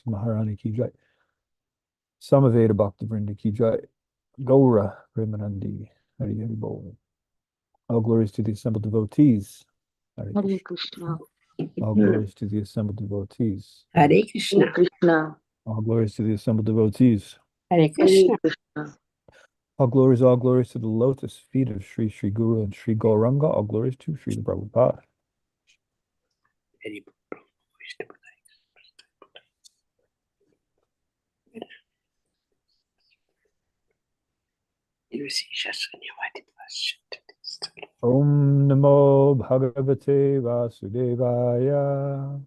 Maharani ki jai. Samaveda Bhakta Vrinda ki jai. Gaura Premanandi. Hari Hari Bol. All glories to the assembled devotees. Hare Hare Krishna. Krishna. All glories to the assembled devotees. Hare Hare Krishna. Krishna. All glories to the assembled devotees. Hare Hare Krishna. Krishna. All glories to the lotus feet of Sri Sri Guru and Sri Gauranga. All glories to Sri Prabhupada. Very Om Namo Bhagavate Vasudevaya.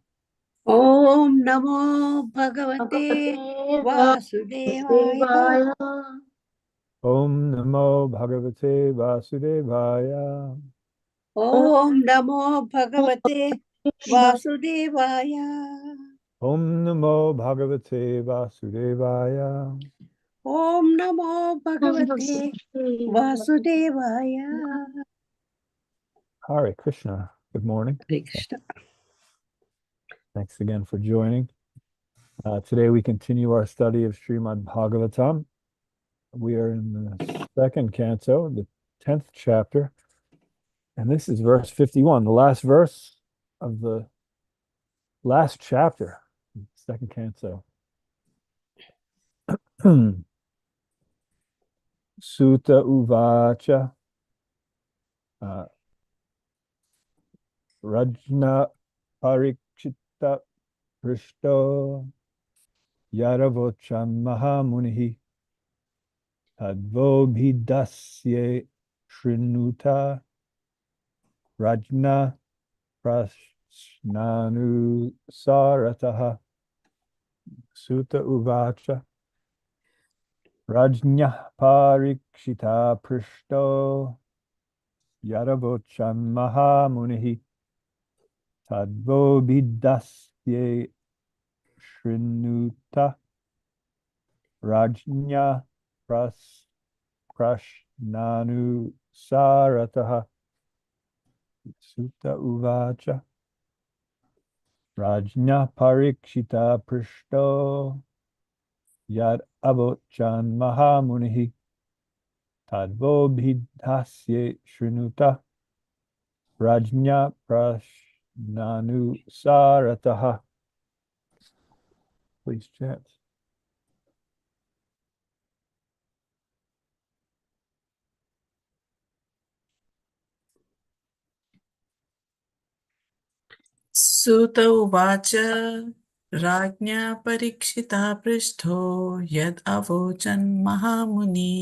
Om Namo Bhagavate Vasudevaya. Vasudevaya. Om Namo Bhagavate Vasudevaya. Om Namo Bhagavate Vasudevaya. Om Namo Bhagavate Vasudevaya. Om Namo Bhagavate Vasudevaya. Hare Krishna. Good morning. Hare Krishna. Thanks again for joining. Today we continue our study of Srimad Bhagavatam. We are in the second canto, the 10th chapter, and this is verse 51, the last verse of the last chapter, second canto. Sutta Uvacha Rajna Parikshita Prishto Yaravochan Mahamunihi Tadvo Bhidasye Shrinuta Rajna Prashnanu Sarataha. Sutta Uvacha Rajna Parikshita Prishto Yaravochan Mahamunihi Tadvo Bhidasye Shrinuta Rajna Prashnanu Sarataha. Sutta Uvacha Rajna Parikshita Prishto Yad Avochan Mahamunihi Tadvo Bhidasye Shrinuta Rajna Prashnanu Sarataha. Please chant. सुत उवाच राज्ञा परीक्षिता पृष्ठो यद् अवोचन् महामुनि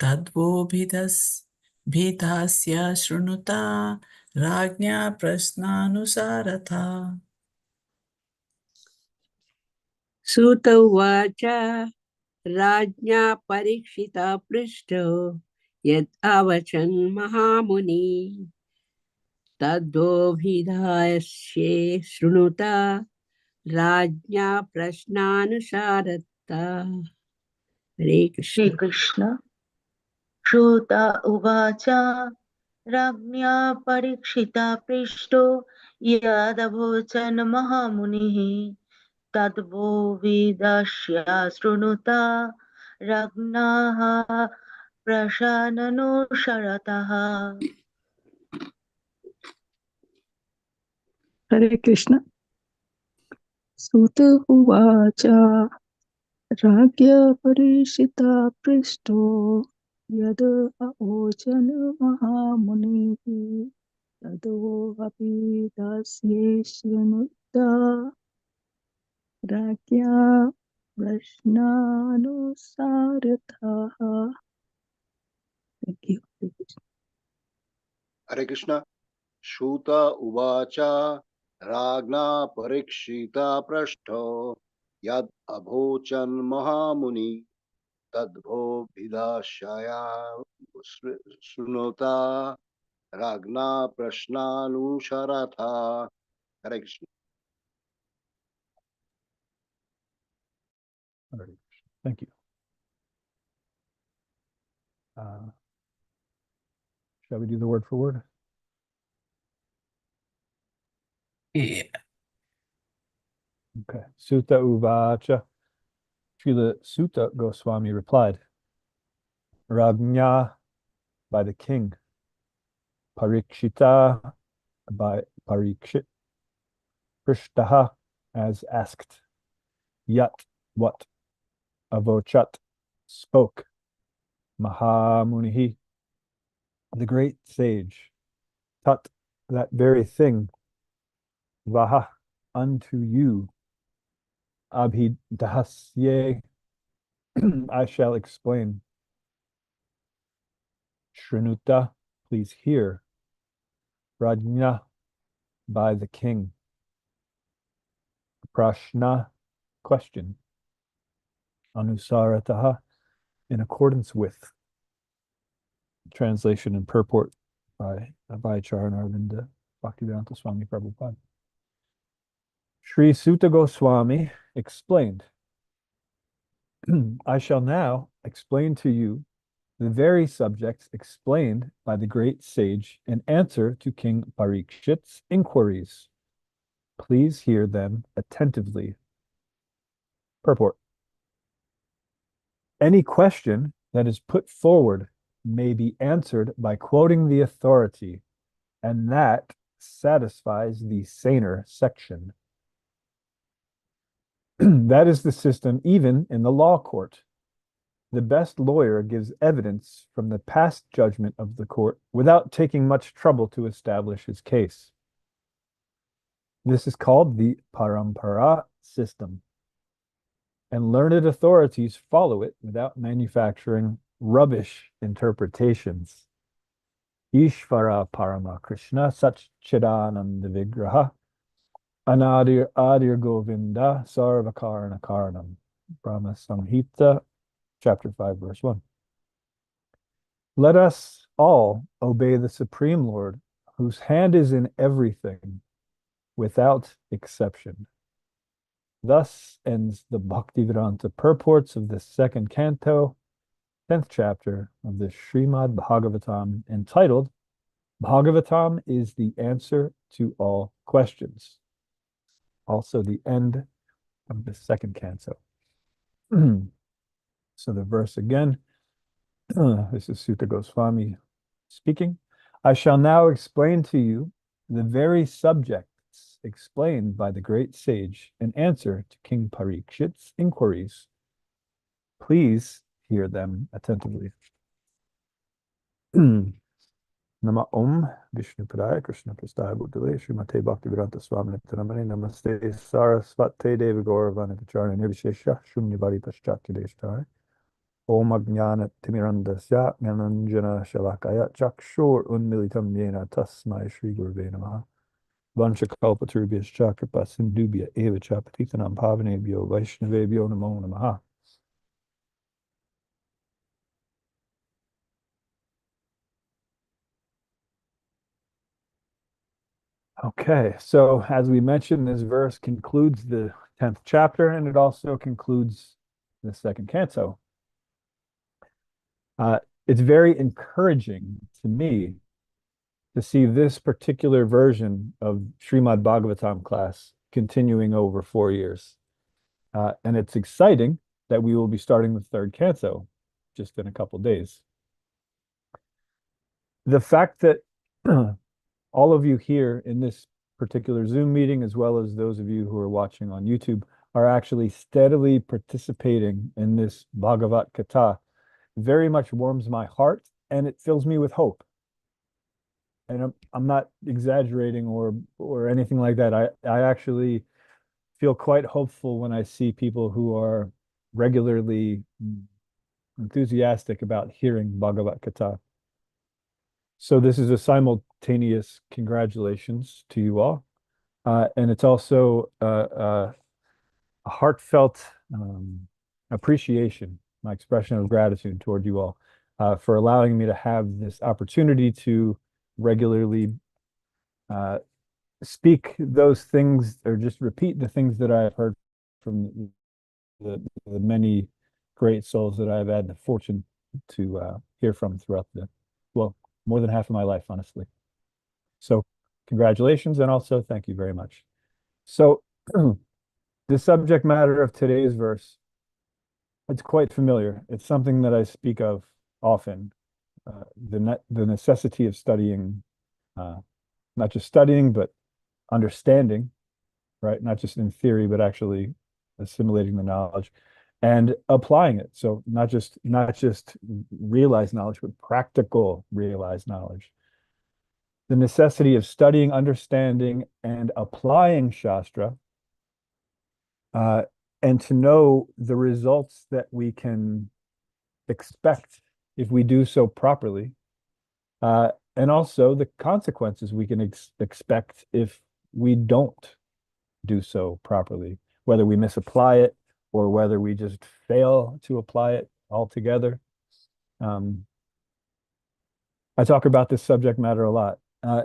तद्वोभिधास्य शृणुता राज्ञा प्रश्नानुसारथा. Sutta Uvacha Rajna Parikshita Prishto Yad Avachan Mahamuni Tadobhidayasye Shrunuta Rajna Prashnanusharata. Hare Krishna. Hare Krishna. Shruta Uvacha Rajna Parikshita Prishto Yadavochan Mahamunihi Tadvo Vidashya Srunuta Ragnaha Prashanano Sharataha. Hare Krishna. Sutta Uvacha Ragya Parishita Prishto Yada Aochan Mahamunihi Tado Abhidasye Shranutta Ragya Prashnanusarataha. Thank you. Hare Krishna. Shruta Uvacha Ragna Parikshita Prashto Yad Abhochan Mahamuni Tadbho Bhidashaya Sunota Ragna Prashnanusharatha. Hare Krishna. Hare Krishna. Thank you. Shall we do the word for word? Okay. Sutta Uvacha. Srila Sutta Goswami replied, Ragnya by the king, Parikshita by Parikshit, Prishtaha as asked, Yat what, Avochat spoke, Mahamunihi the great sage, Tat that very thing, Vaha unto you, Abhidhasye I shall explain, Shrinuta please hear, Rajna by the king, Prashna question, Anusarataha in accordance with. Translation and purport by Abhayachar and Arvinda Bhaktivedanta Swami Prabhupada. Sri Sutta Goswami explained, I shall now explain to you the very subjects explained by the great sage in answer to King Parikshit's inquiries. Please hear them attentively. Purport. Any question that is put forward may be answered by quoting the authority, and that satisfies the saner section. That is the system even in the law court. The best lawyer gives evidence from the past judgment of the court without taking much trouble to establish his case. This is called the parampara system, and learned authorities follow it without manufacturing rubbish interpretations. Ishvara Parama Krishna Satchidananda Vigraha Adir Govinda Sarvakarna Karanam. Brahma Samhita, chapter 5, verse 1. Let us all obey the Supreme Lord, whose hand is in everything, without exception. Thus ends the Bhaktivedanta purports of the second canto, 10th chapter of the Srimad Bhagavatam, entitled Bhagavatam is the answer to all questions. Also the end of the second canto. So the verse again, this is Sutta Goswami speaking. I shall now explain to you the very subjects explained by the great sage in answer to King Parikshit's inquiries. Please hear them attentively. Nama Om Vishnu Padaya Krishna Prastaya Bhutale Srimate Bhaktivedanta Swami Nityanamani Namaste Sarasvate Deva Gauravana Vicharya Nirvishesha Shunyabari Paschatya Deshtara Om Ajnana Timirandasya Jnananjana Shalakaya Chakshur Unmilitam Yena Tasmai Shri Guruve Namaha Vanchakalpaturubhyascha Kripa Sindubhya Eva Cha Patitanam Pavanebhyo Vaishnavebhyo Namo Namaha. Okay, so as we mentioned, this verse concludes the 10th chapter, and it also concludes the second canto. It's very encouraging to me to see this particular version of Srimad Bhagavatam class continuing over 4 years. And it's exciting that we will be starting the third canto just in a couple days. The fact that all of you here in this particular Zoom meeting, as well as those of you who are watching on YouTube, are actually steadily participating in this Bhagavat Gita very much warms my heart, and it fills me with hope. And I'm not exaggerating or anything like that. I actually feel quite hopeful when I see people who are regularly enthusiastic about hearing Bhagavat Gita. So this is a simultaneous congratulations to you all. And it's also a heartfelt appreciation, my expression of gratitude toward you all for allowing me to have this opportunity to regularly speak those things or just repeat the things that I've heard from the many great souls that I've had the fortune to hear from throughout more than half of my life, honestly. So congratulations, and also thank you very much. So The subject matter of today's verse, it's quite familiar. It's something that I speak of often. The necessity of studying, not just studying, but understanding, right? Not just in theory, but actually assimilating the knowledge and applying it. So not just realized knowledge, but practical realized knowledge. The necessity of studying, understanding, and applying Shastra, uh, and to know the results that we can expect if we do so properly, and also the consequences we can expect if we don't do so properly, whether we misapply it or whether we just fail to apply it altogether. Um, I talk about this subject matter a lot. I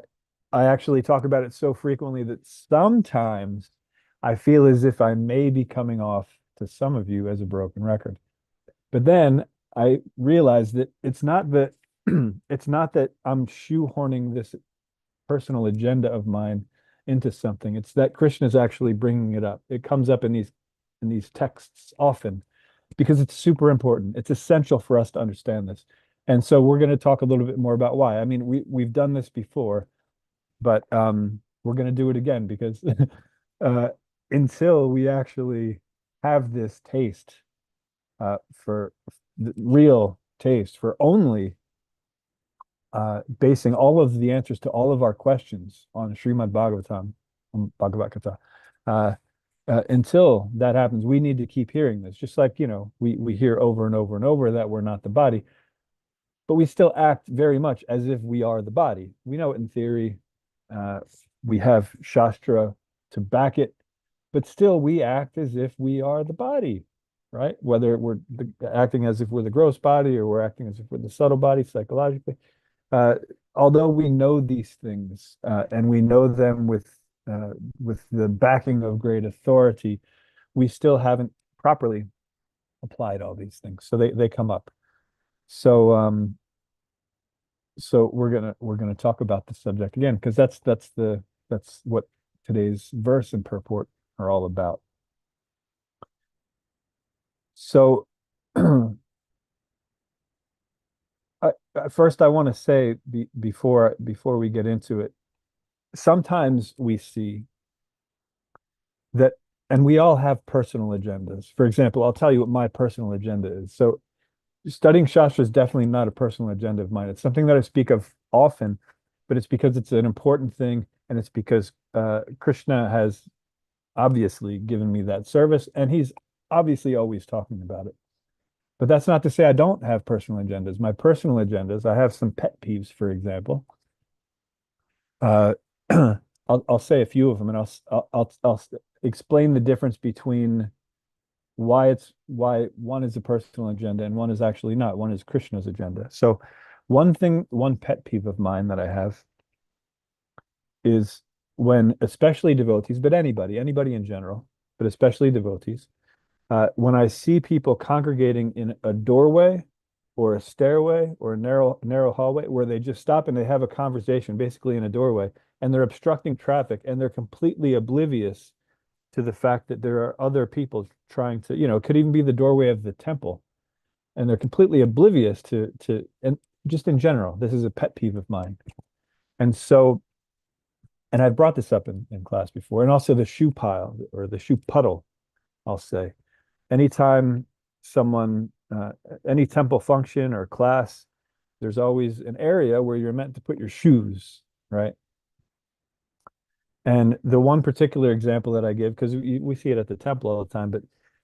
actually talk about it so frequently that sometimes I feel as if I may be coming off to some of you as a broken record. But then I realize that it's not that it's not that I'm shoehorning this personal agenda of mine into something. It's that Krishna is actually bringing it up. It comes up in these texts often because it's super important. It's essential for us to understand this. And so we're going to talk a little bit more about why. I mean, we've done this before, but we're going to do it again because uh, until we actually have this taste for the real taste for only basing all of the answers to all of our questions on Srimad Bhagavatam, Bhagavad Gita. Until that happens, we need to keep hearing this. Just like, we hear over and over and over that we're not the body, but we still act very much as if we are the body. We know it in theory. Uh, we have Shastra to back it, but still we act as if we are the body, right? Whether acting as if we're the gross body or we're acting as if we're the subtle body psychologically. Uh, Although we know these things and we know them with the backing of great authority, we still haven't properly applied all these things. So they come up. So we're gonna talk about the subject again because that's what today's verse and purport are all about. So first I want to say before we get into it, sometimes we see that, and we all have personal agendas. For example, I'll tell you what my personal agenda is. So studying Shastra is definitely not a personal agenda of mine. It's something that I speak of often, but it's because it's an important thing, and it's because Krishna has obviously given me that service, and he's obviously always talking about it. But that's not to say I don't have personal agendas. My personal agendas, I have some pet peeves, for example. Uh, I'll say a few of them, and I'll explain the difference between why one is a personal agenda and one is actually not. One is Krishna's agenda. So one pet peeve of mine that I have is when especially devotees, but anybody in general, but especially devotees, when I see people congregating in a doorway or a stairway or a narrow hallway where they just stop and they have a conversation basically in a doorway and they're obstructing traffic and they're completely oblivious to the fact that there are other people trying to, it could even be the doorway of the temple, and they're completely oblivious and just in general, this is a pet peeve of mine. And so, and I've brought this up in class before, and also the shoe pile or the shoe puddle, I'll say. Anytime any temple function or class, there's always an area where you're meant to put your shoes, right? And the one particular example that I give, because we see it at the temple all the time,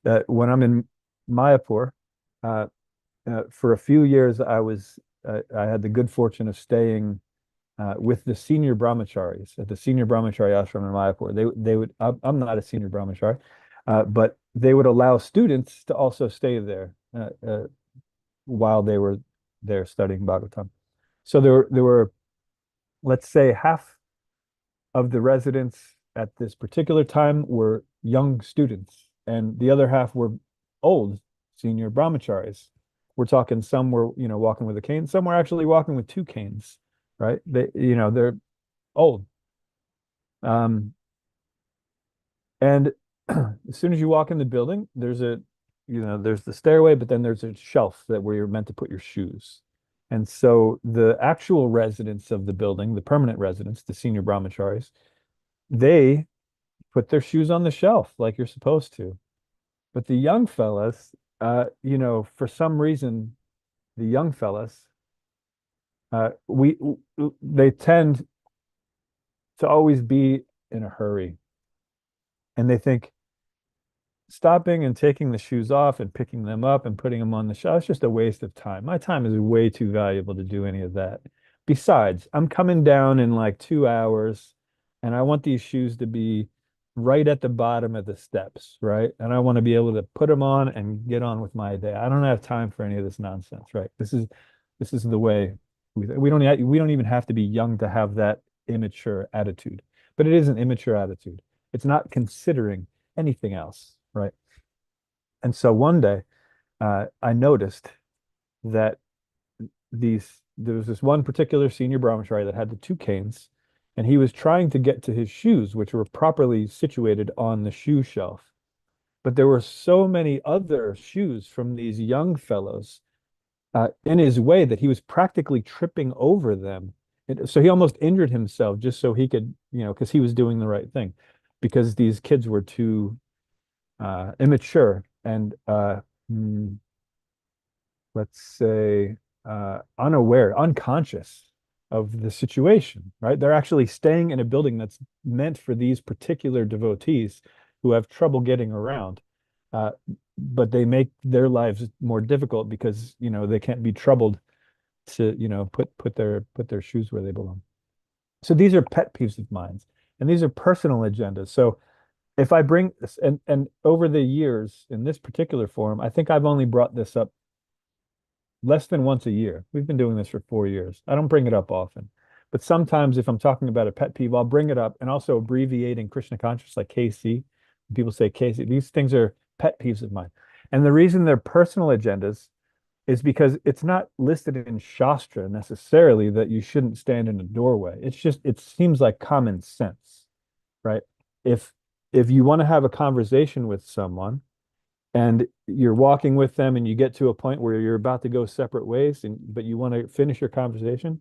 but when I'm in Mayapur, uh, for a few years, I had the good fortune of staying with the senior brahmacharis at the senior brahmachari ashram in Mayapur. They would, I'm not a senior brahmachari, but they would allow students to also stay there while they were there studying Bhagavatam. So there were, let's say, half of the residents at this particular time were young students, and the other half were old senior brahmacharis. We're talking some were, walking with a cane, some were actually walking with two canes, right? They're old. And as soon as you walk in the building, there's there's the stairway, but then there's a shelf where you're meant to put your shoes. And so the actual residents of the building, the permanent residents, the senior brahmacharis, they put their shoes on the shelf like you're supposed to. But the young fellas, for some reason, the young fellas, they tend to always be in a hurry, and they think stopping and taking the shoes off and picking them up and putting them on the shelf, it's just a waste of time. My time is way too valuable to do any of that. Besides, I'm coming down in like 2 hours and I want these shoes to be right at the bottom of the steps, right? And I want to be able to put them on and get on with my day. I don't have time for any of this nonsense, right? This is the way we don't even have to be young to have that immature attitude. But it is an immature attitude. It's not considering anything else, right? And so one day, I noticed that there was this one particular senior brahmachari that had the two canes, and he was trying to get to his shoes, which were properly situated on the shoe shelf. But there were so many other shoes from these young fellows in his way that he was practically tripping over them. So he almost injured himself just so he could, because he was doing the right thing, because these kids were too immature and let's say unaware, unconscious of the situation, right? They're actually staying in a building that's meant for these particular devotees who have trouble getting around. But they make their lives more difficult because, they can't be troubled to, put their shoes where they belong. So these are pet peeves of mine, and these are personal agendas. So if I bring this, and over the years in this particular forum, I think I've only brought this up less than once a year. We've been doing this for 4 years. I don't bring it up often, but sometimes if I'm talking about a pet peeve, I'll bring it up and also abbreviating Krishna consciousness like KC. People say KC. These things are pet peeves of mine. And the reason they're personal agendas is because it's not listed in Shastra necessarily that you shouldn't stand in a doorway. It's just, it seems like common sense, right? If you want to have a conversation with someone and you're walking with them and you get to a point where you're about to go separate ways, but you want to finish your conversation,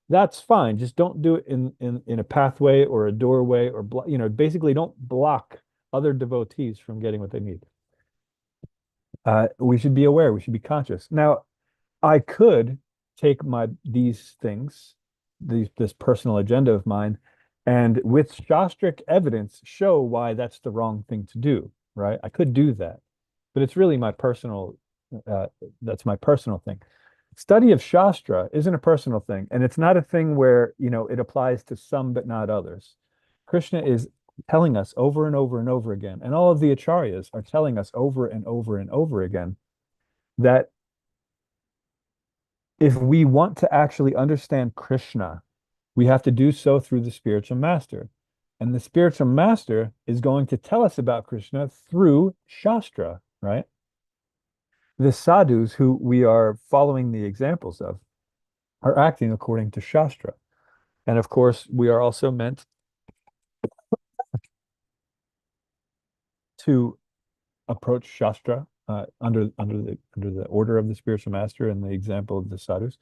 that's fine. Just don't do it in a pathway or a doorway or basically don't block other devotees from getting what they need. We should be aware. We should be conscious. Now, I could take these things, this personal agenda of mine, and with Shastric evidence, show why that's the wrong thing to do, right? I could do that, but it's really that's my personal thing. Study of Shastra isn't a personal thing, and it's not a thing where, it applies to some but not others. Krishna is telling us over and over and over again, and all of the acharyas are telling us over and over and over again that if we want to actually understand Krishna, we have to do so through the spiritual master. And the spiritual master is going to tell us about Krishna through Shastra, right? The sadhus who we are following the examples of are acting according to Shastra. And of course, we are also meant to approach Shastra under the order of the spiritual master and the example of the sadhus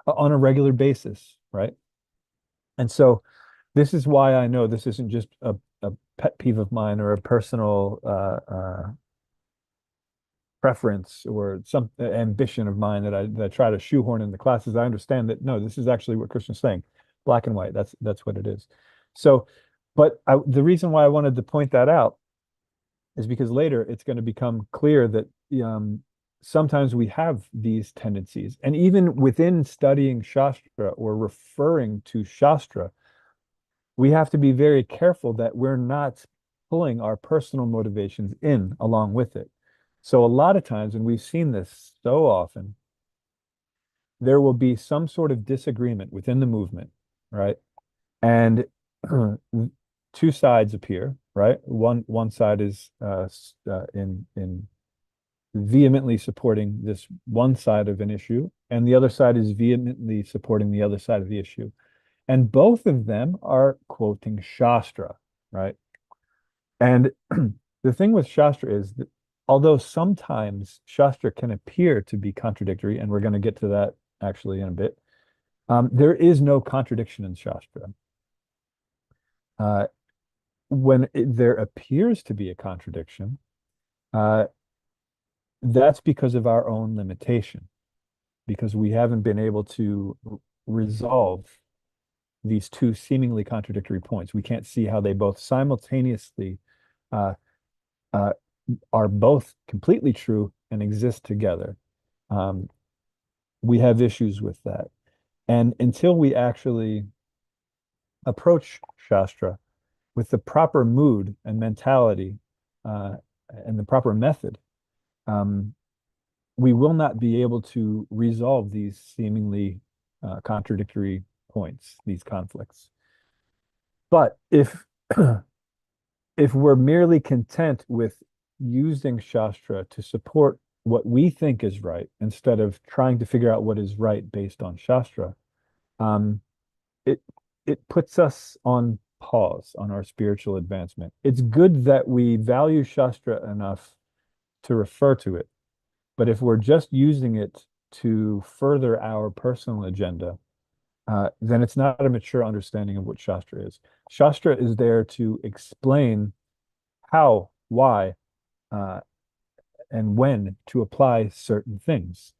on a regular basis, right? And so this is why I know this isn't just a pet peeve of mine or a personal preference or some ambition of mine that I try to shoehorn in the classes. I understand that no, this is actually what Krishna's saying, black and white. That's what it is. So, but the reason why I wanted to point that out is because later it's going to become clear that sometimes we have these tendencies. And even within studying Shastra or referring to Shastra, we have to be very careful that we're not pulling our personal motivations in along with it. So a lot of times, and we've seen this so often, there will be some sort of disagreement within the movement, right? And two sides appear, right? One side is in vehemently supporting this one side of an issue, and the other side is vehemently supporting the other side of the issue. And both of them are quoting Shastra, right? And the thing with Shastra is that although sometimes Shastra can appear to be contradictory, and we're going to get to that actually in a bit, there is no contradiction in Shastra. When there appears to be a contradiction, that's because of our own limitation, because we haven't been able to resolve these two seemingly contradictory points. We can't see how they both simultaneously uh, uh, are both completely true and exist together. We have issues with that. And until we actually approach Shastra with the proper mood and mentality and the proper method, we will not be able to resolve these seemingly contradictory points, these conflicts. But if if we're merely content with using Shastra to support what we think is right instead of trying to figure out what is right based on Shastra, um, it it puts us on pause on our spiritual advancement. It's good that we value Shastra enough to refer to it, but if we're just using it to further our personal agenda, then it's not a mature understanding of what Shastra is. Shastra is there to explain how, why, uh, and when to apply certain things.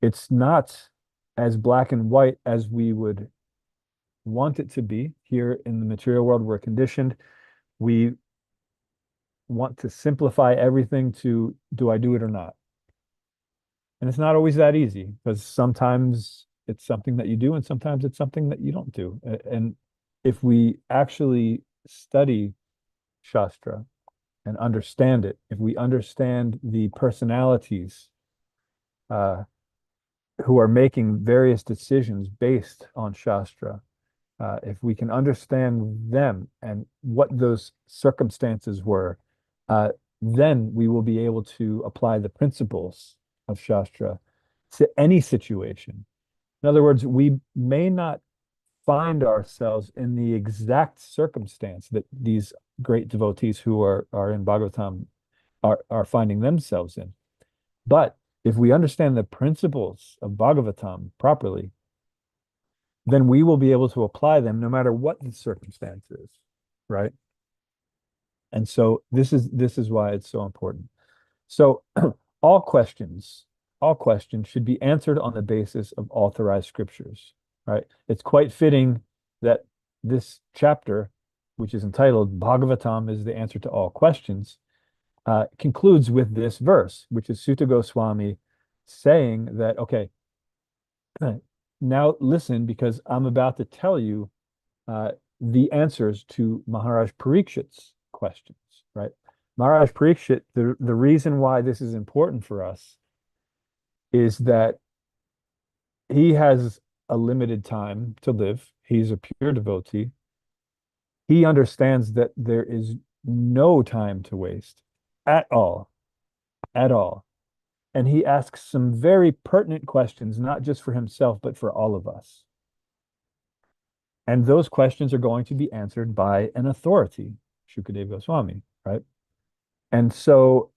It's not as black and white as we would want it to be. Here in the material world, we're conditioned. We want to simplify everything to, do I do it or not? And it's not always that easy, because sometimes it's something that you do and sometimes it's something that you don't do. And if we actually study Shastra and understand it, if we understand the personalities who are making various decisions based on Shastra, if we can understand them and what those circumstances were, then we will be able to apply the principles of Shastra to any situation. In other words, we may not find ourselves in the exact circumstance that these great devotees who are in Bhagavatam are finding themselves in. But if we understand the principles of Bhagavatam properly, then we will be able to apply them no matter what the circumstance is, right? And so this is why it's so important. So all questions should be answered on the basis of authorized scriptures, right? It's quite fitting that this chapter, which is entitled Bhagavatam is the answer to all questions, concludes with this verse, which is Sutta Goswami saying that, okay, now listen, because I'm about to tell you the answers to Maharaj Parikshit's questions, right? Maharaj Parikshit, the reason why this is important for us is that he has a limited time to live. He's a pure devotee. He understands that there is no time to waste at all, at all. And he asks some very pertinent questions, not just for himself, but for all of us. And those questions are going to be answered by an authority, Shukadeva Goswami, right? And so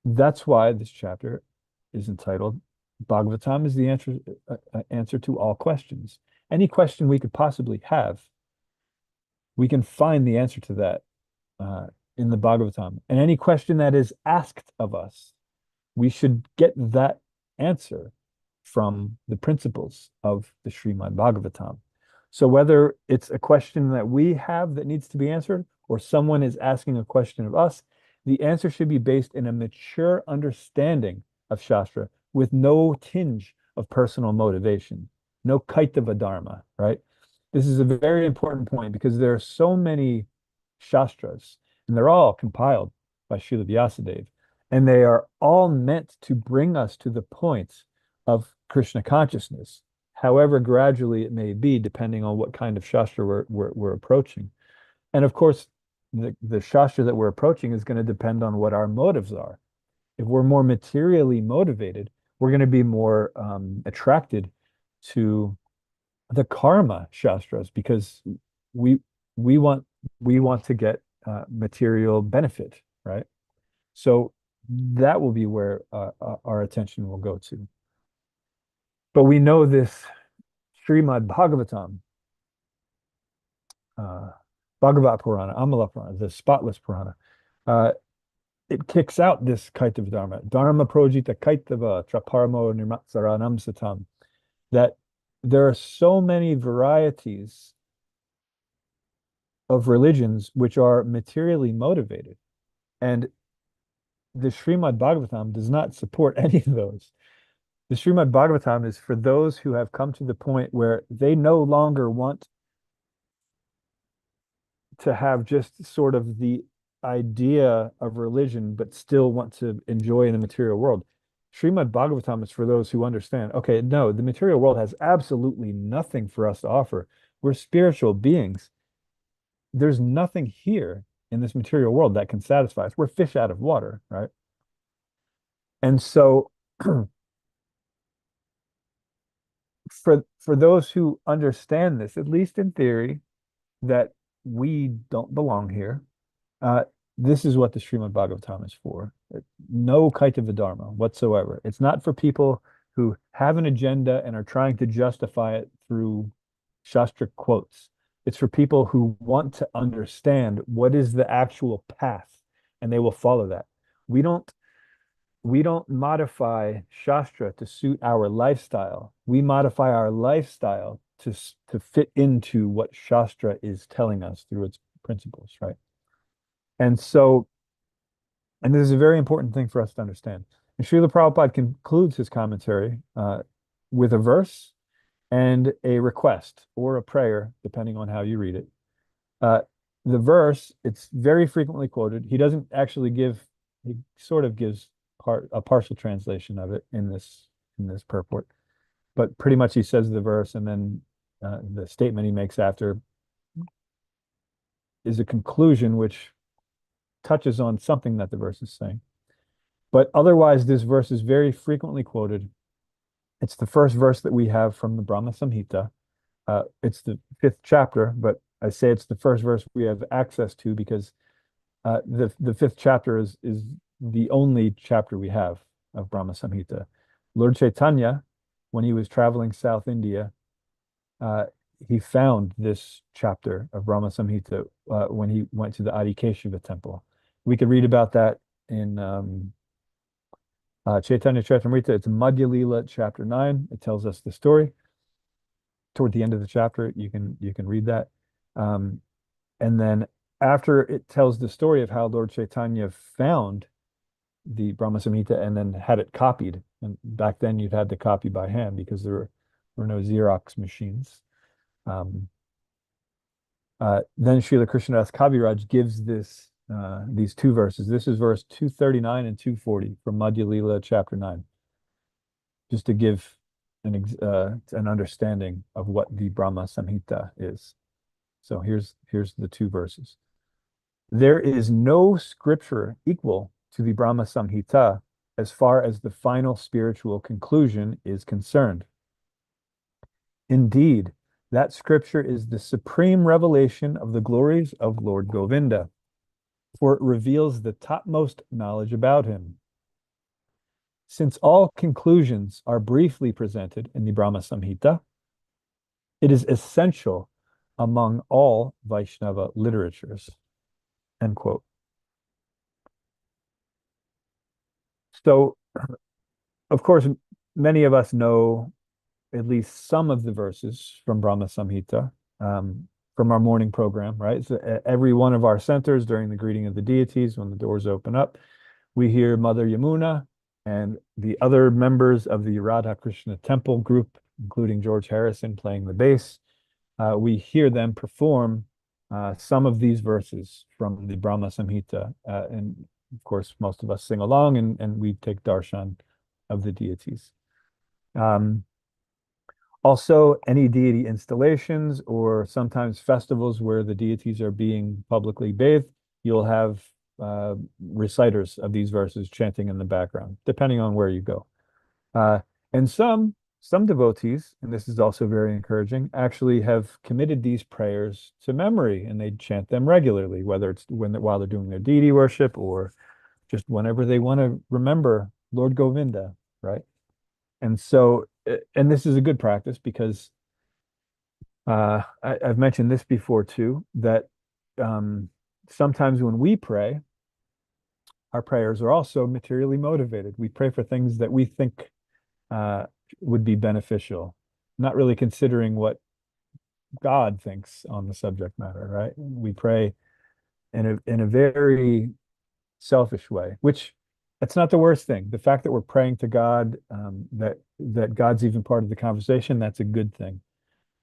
that's why this chapter is entitled Bhagavatam is the answer to all questions. Any question we could possibly have, we can find the answer to that in the Bhagavatam. And any question that is asked of us, we should get that answer from the principles of the Srimad Bhagavatam. So whether it's a question that we have that needs to be answered, or someone is asking a question of us, the answer should be based in a mature understanding of Shastra with no tinge of personal motivation, no kaitava dharma, right? This is a very important point because there are so many Shastras, and they're all compiled by Srila Vyasadeva, and they are all meant to bring us to the point of Krishna consciousness, however gradually it may be, depending on what kind of Shastra we're approaching. And of course, the Shastra that we're approaching is going to depend on what our motives are. If we're more materially motivated, we're going to be more attracted to the karma Shastras because we want to get material benefit, right? So that will be where our attention will go to. But we know this Srimad Bhagavatam, Bhagavat Purana, Amala Purana, the spotless Purana, it kicks out this kaitava dharma, dharma projita kaitava traparamo nirmatsaranam satam, that there are so many varieties of religions which are materially motivated. And the Srimad Bhagavatam does not support any of those. The Srimad Bhagavatam is for those who have come to the point where they no longer want to have just sort of the idea of religion, but still want to enjoy in the material world. Srimad Bhagavatam is for those who understand, okay, no, the material world has absolutely nothing for us to offer. We're spiritual beings. There's nothing here in this material world that can satisfy us. We're fish out of water, right? And so for those who understand this, at least in theory, that we don't belong here, this is what the Srimad Bhagavatam is for. No kaitava dharma whatsoever. It's not for people who have an agenda and are trying to justify it through Shastra quotes. It's for people who want to understand what is the actual path, and they will follow that. We don't modify Shastra to suit our lifestyle. We modify our lifestyle to fit into what Shastra is telling us through its principles, right? And so, and this is a very important thing for us to understand. And Srila Prabhupada concludes his commentary with a verse and a request or a prayer, depending on how you read it. The verse, it's very frequently quoted. He doesn't actually give, he sort of gives a partial translation of it in this purport. But pretty much he says the verse, and then the statement he makes after is a conclusion which touches on something that the verse is saying. But otherwise, this verse is very frequently quoted. It's the first verse that we have from the Brahma Samhita. It's the 5th chapter, but I say it's the first verse we have access to because the 5th chapter is the only chapter we have of Brahma Samhita. Lord Chaitanya, when he was traveling South India, he found this chapter of Brahma Samhita when he went to the Adikeshava temple. We could read about that in Chaitanya Charitamrita. It's Madhya Lila, chapter 9. It tells us the story. Toward the end of the chapter, you can read that. And then after it tells the story of how Lord Chaitanya found the Brahma Samhita and then had it copied. And back then you'd had to copy by hand because there were no Xerox machines. Then Srila Krishnadas Kaviraj gives these two verses. This is verse 239 and 240 from Madhya Lila, chapter 9, just to give an understanding of what the Brahma Samhita is. So here's the two verses. There is no scripture equal to the Brahma Samhita as far as the final spiritual conclusion is concerned. Indeed, that scripture is the supreme revelation of the glories of Lord Govinda, for it reveals the topmost knowledge about him. Since all conclusions are briefly presented in the Brahma Samhita, it is essential among all Vaishnava literatures. End quote. So, of course, many of us know at least some of the verses from Brahma Samhita from our morning program, right? So every one of our centers during the greeting of the deities, when the doors open up, we hear Mother Yamuna and the other members of the Radha Krishna Temple group, including George Harrison playing the bass. We hear them perform some of these verses from the Brahma Samhita. And of course, most of us sing along and we take darshan of the deities. Also, any deity installations or sometimes festivals where the deities are being publicly bathed, you'll have reciters of these verses chanting in the background, depending on where you go. And some some devotees, and this is also very encouraging, actually have committed these prayers to memory, and they chant them regularly, whether it's while they're doing their deity worship or just whenever they want to remember Lord Govinda, right? And so, and this is a good practice because I've mentioned this before too, that sometimes when we pray, our prayers are also materially motivated. We pray for things that we think uh, would be beneficial, not really considering what God thinks on the subject matter, right? We pray in a very selfish way, which that's not the worst thing. The fact that we're praying to God, that God's even part of the conversation, that's a good thing.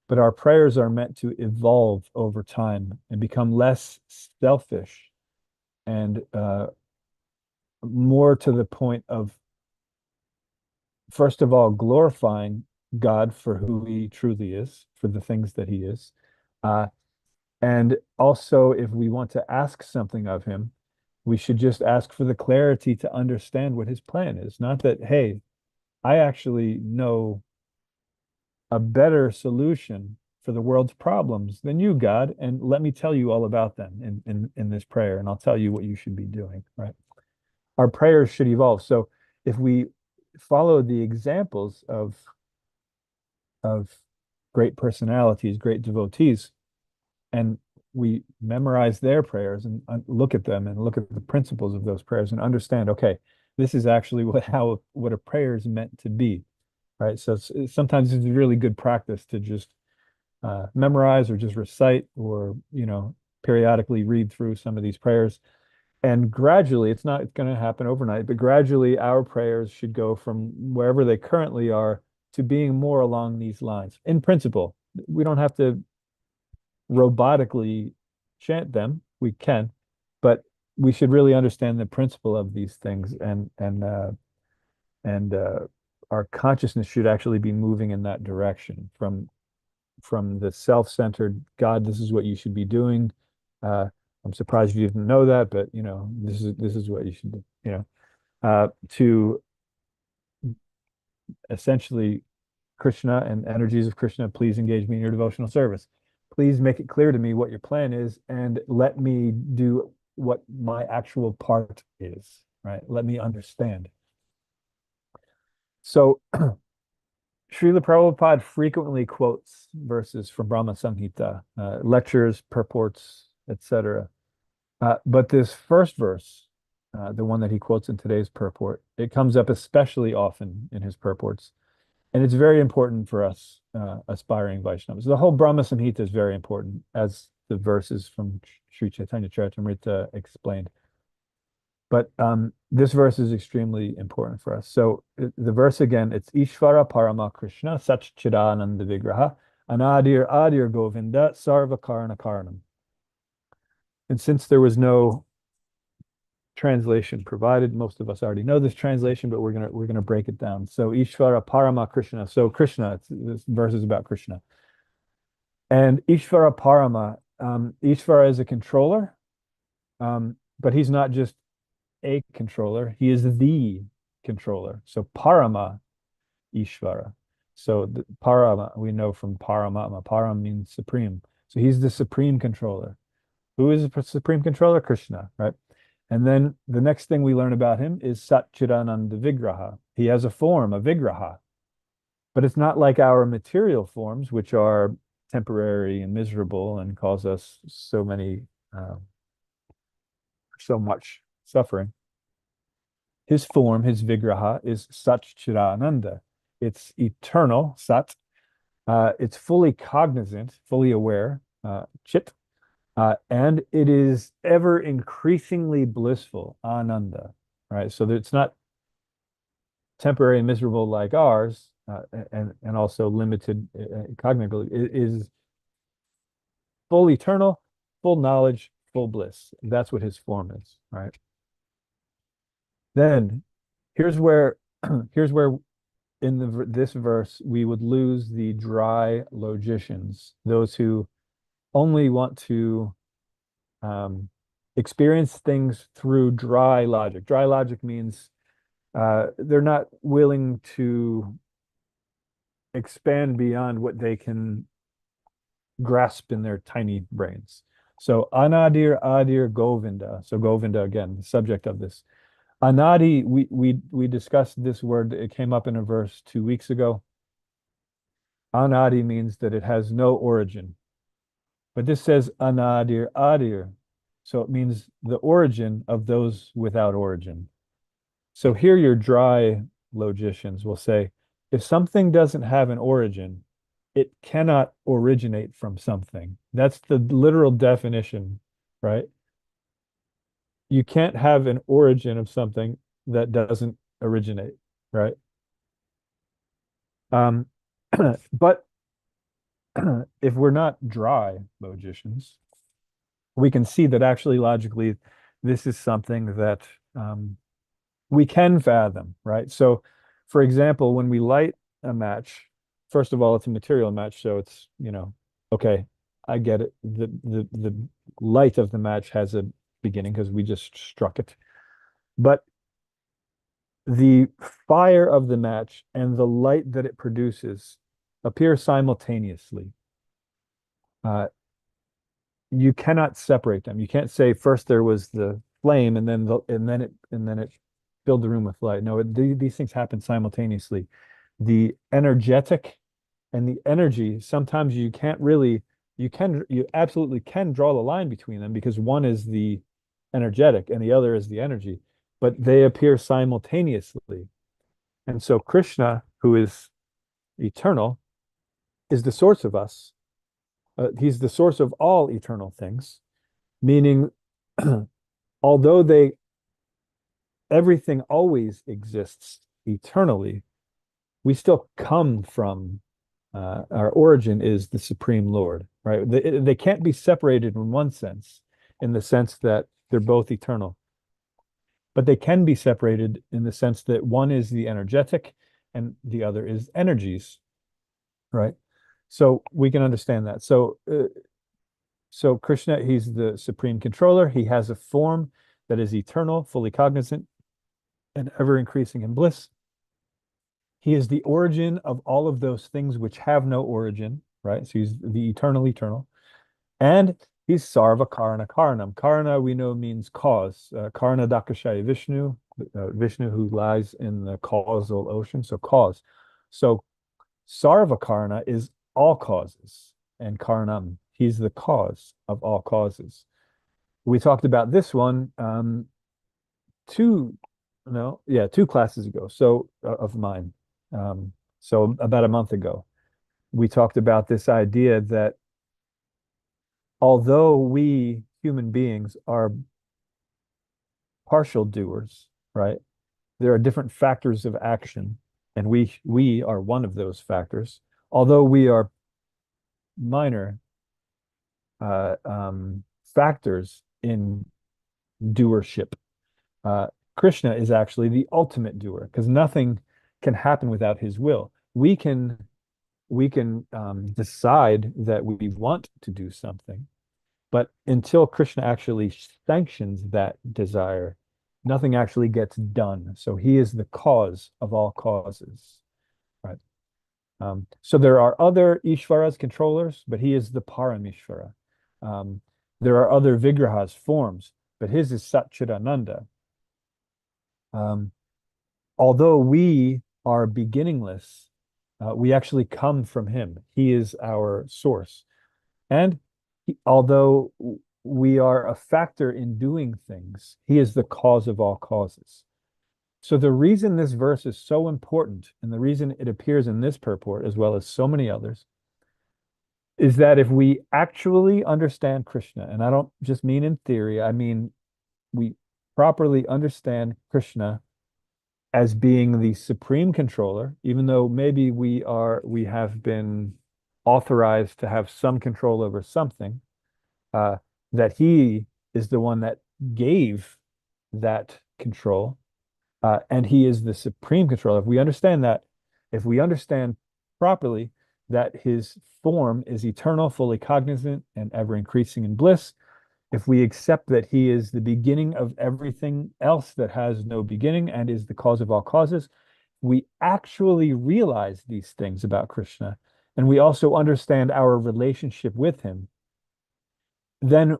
But our prayers are meant to evolve over time and become less selfish and more to the point of, first of all, glorifying God for who he truly is, for the things that he is. Uh, and also, if we want to ask something of him, we should just ask for the clarity to understand what his plan is. Not that, hey, I actually know a better solution for the world's problems than you, God, and let me tell you all about them in this prayer, and I'll tell you what you should be doing, right? Our prayers should evolve. So if we follow the examples of great personalities, great devotees, and we memorize their prayers and look at them and look at the principles of those prayers and understand, okay, this is actually what a prayer is meant to be, right? So sometimes it's a really good practice to just memorize or just recite or, periodically read through some of these prayers. And gradually, it's not going to happen overnight, but gradually our prayers should go from wherever they currently are to being more along these lines. In principle, we don't have to robotically chant them. We can, but we should really understand the principle of these things, and our consciousness should actually be moving in that direction from the self-centered God, this is what you should be doing. I'm surprised you didn't know that, but this is what you should do, to essentially Krishna and energies of Krishna, please engage me in your devotional service. Please make it clear to me what your plan is and let me do what my actual part is, right? Let me understand. So Srila Prabhupada frequently quotes verses from Brahma Samhita, lectures, purports, etc. But this first verse, the one that he quotes in today's purport, it comes up especially often in his purports. And it's very important for us aspiring Vaishnavas. The whole Brahma Samhita is very important, as the verses from Sri Chaitanya Charitamrita explained. But this verse is extremely important for us. So the verse again, it's Ishvara Parama Krishna Satchidananda Vigraha Anadir Adir Govinda Sarva Karana Karanam. And since there was no translation provided, most of us already know this translation, but we're gonna break it down. So Ishvara Parama Krishna. So Krishna, this verse is about Krishna. And Ishvara Parama, Ishvara is a controller, but he's not just a controller, he is the controller. So Parama Ishvara. So the Parama, we know from Paramatma. Param means supreme. So he's the supreme controller. Who is the supreme controller? Krishna, right? And then the next thing we learn about him is Satchidananda Vigraha. He has a form, a Vigraha, but it's not like our material forms, which are temporary and miserable and cause us so much suffering. His form, his Vigraha, is Satchidananda. It's eternal, Sat. It's fully cognizant, fully aware, Chit. And it is ever increasingly blissful, Ananda, right? So that it's not temporary and miserable like ours, and also limited cognitively. It is full eternal, full knowledge, full bliss. That's what his form is, right? Then here's where here's where in this verse we would lose the dry logicians, those who only want to experience things through dry logic. Dry logic means they're not willing to expand beyond what they can grasp in their tiny brains. So Anadir Adir Govinda. So Govinda again, the subject of this. Anadi, we discussed this word. It came up in a verse 2 weeks ago. Anadi means that it has no origin. But this says Anadir Adir. So it means the origin of those without origin. So here your dry logicians will say, if something doesn't have an origin, it cannot originate from something. That's the literal definition, right? You can't have an origin of something that doesn't originate, right? But if we're not dry logicians, we can see that actually logically, this is something that we can fathom, right? So, for example, when we light a match, first of all, it's a material match, so it's, okay, I get it. The light of the match has a beginning because we just struck it. But the fire of the match and the light that it produces appear simultaneously. You cannot separate them. You can't say first there was the flame and then it filled the room with light. No, these things happen simultaneously. The energetic and the energy, sometimes you absolutely can draw the line between them because one is the energetic and the other is the energy, but they appear simultaneously. And so Krishna, who is eternal, is the source of us. He's the source of all eternal things, meaning although everything always exists eternally, we still come from our origin is the Supreme Lord, right? They can't be separated in one sense, in the sense that they're both eternal, but they can be separated in the sense that one is the energetic and the other is energies, right? So we can understand that. So Krishna, he's the supreme controller. He has a form that is eternal, fully cognizant, and ever increasing in bliss. He is the origin of all of those things which have no origin, right? So he's the eternal. And he's Sarva Karana Karanam. Karana, we know, means cause. Karana Dakashaya Vishnu, Vishnu who lies in the causal ocean, so cause. So Sarva Karana is all causes, and Karanam, he's the cause of all causes. We talked about this one two classes ago, so of mine. So about a month ago, we talked about this idea that although we human beings are partial doers, right? There are different factors of action, and we are one of those factors. Although we are minor factors in doership, Krishna is actually the ultimate doer because nothing can happen without his will. We can decide that we want to do something, but until Krishna actually sanctions that desire, nothing actually gets done. So he is the cause of all causes, right? So there are other Ishvaras, controllers, but he is the Paramishvara. There are other Vigrahas, forms, but his is Satchidananda. Although we are beginningless, we actually come from him. He is our source. And although we are a factor in doing things, he is the cause of all causes. So the reason this verse is so important, and the reason it appears in this purport as well as so many others, is that if we actually understand Krishna, and I don't just mean in theory, I mean we properly understand Krishna as being the supreme controller, even though maybe we have been authorized to have some control over something, that he is the one that gave that control, and he is the supreme controller. If we understand that, if we understand properly that his form is eternal, fully cognizant, and ever increasing in bliss, if we accept that he is the beginning of everything else that has no beginning and is the cause of all causes, we actually realize these things about Krishna, and we also understand our relationship with him, then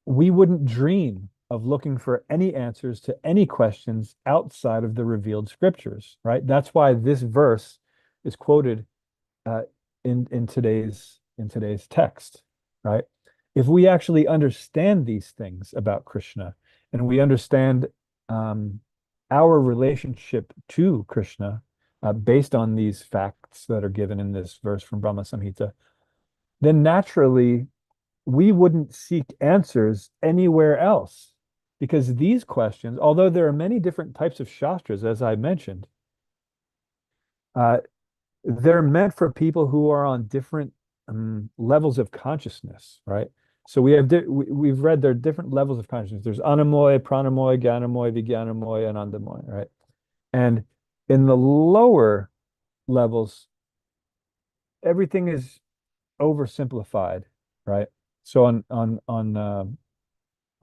we wouldn't dream of looking for any answers to any questions outside of the revealed scriptures, right? That's why this verse is quoted uh, in today's text, right? If we actually understand these things about Krishna, and we understand our relationship to Krishna based on these facts that are given in this verse from Brahma Samhita, then naturally we wouldn't seek answers anywhere else, because these questions, although there are many different types of shastras, as I mentioned, uh, they're meant for people who are on different levels of consciousness, right? So we've read there are different levels of consciousness. There's anamoy, pranamoy, gyanamoy, vijnanamoy, and anandamoy, right? And in the lower levels, everything is oversimplified, right? So on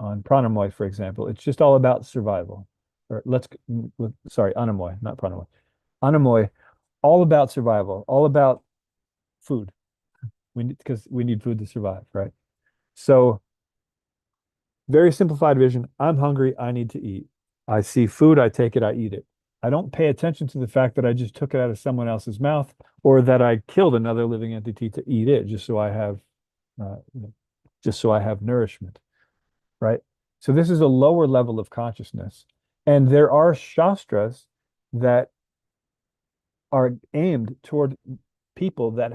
pranamoy, for example, it's just all about survival. Or sorry, anamoy, not pranamoy. Anamoy, all about survival, all about food. Because we need food to survive, right? So very simplified vision. I'm hungry. I need to eat. I see food. I take it. I eat it. I don't pay attention to the fact that I just took it out of someone else's mouth, or that I killed another living entity to eat it just so I have, uh, nourishment, right? So this is a lower level of consciousness, and there are shastras that are aimed toward people that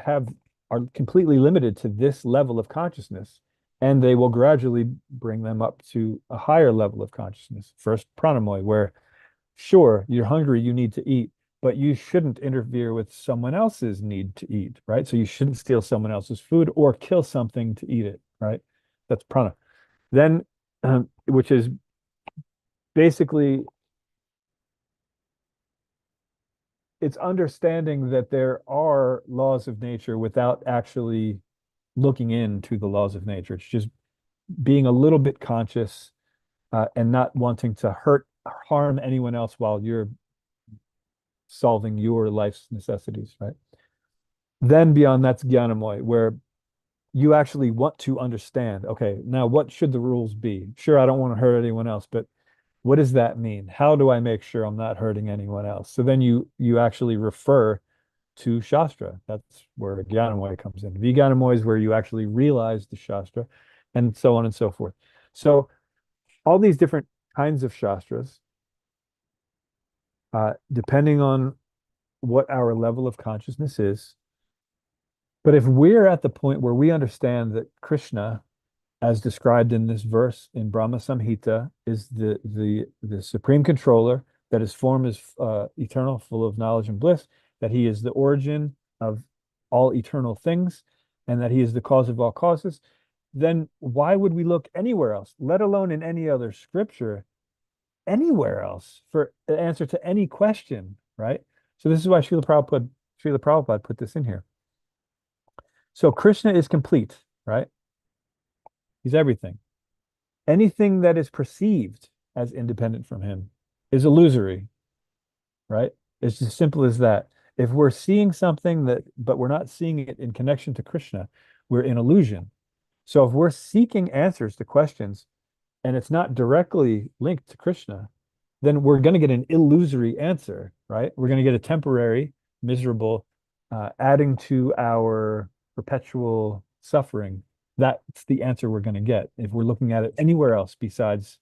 are completely limited to this level of consciousness, and they will gradually bring them up to a higher level of consciousness. First, pranamoy, where sure, you're hungry, you need to eat, but you shouldn't interfere with someone else's need to eat, right? So you shouldn't steal someone else's food or kill something to eat it, right? That's prana. Then, which is basically, it's understanding that there are laws of nature without actually looking into the laws of nature. It's just being a little bit conscious and not wanting to harm anyone else while you're solving your life's necessities, right? Then beyond that's Gyanamoy, where you actually want to understand, okay, now what should the rules be? Sure, I don't want to hurt anyone else, but what does that mean? How do I make sure I'm not hurting anyone else? So then you actually refer to Shastra. That's where Gyanamoy comes in. Vijnanamoy is where you actually realize the Shastra, and so on and so forth. So all these different kinds of Shastras, depending on what our level of consciousness is. But if we're at the point where we understand that Krishna, as described in this verse in Brahma Samhita, is the supreme controller, that his form is eternal, full of knowledge and bliss, that he is the origin of all eternal things, and that he is the cause of all causes, then why would we look anywhere else, let alone in any other scripture, anywhere else for the answer to any question, right? So this is why Srila Prabhupada put this in here. So Krishna is complete, right? He's everything. Anything that is perceived as independent from him is illusory, right? It's as simple as that. If we're seeing something but we're not seeing it in connection to Krishna, we're in illusion. So if we're seeking answers to questions and it's not directly linked to Krishna, then we're going to get an illusory answer, right? We're going to get a temporary, miserable, adding to our perpetual suffering. That's the answer we're going to get if we're looking at it anywhere else besides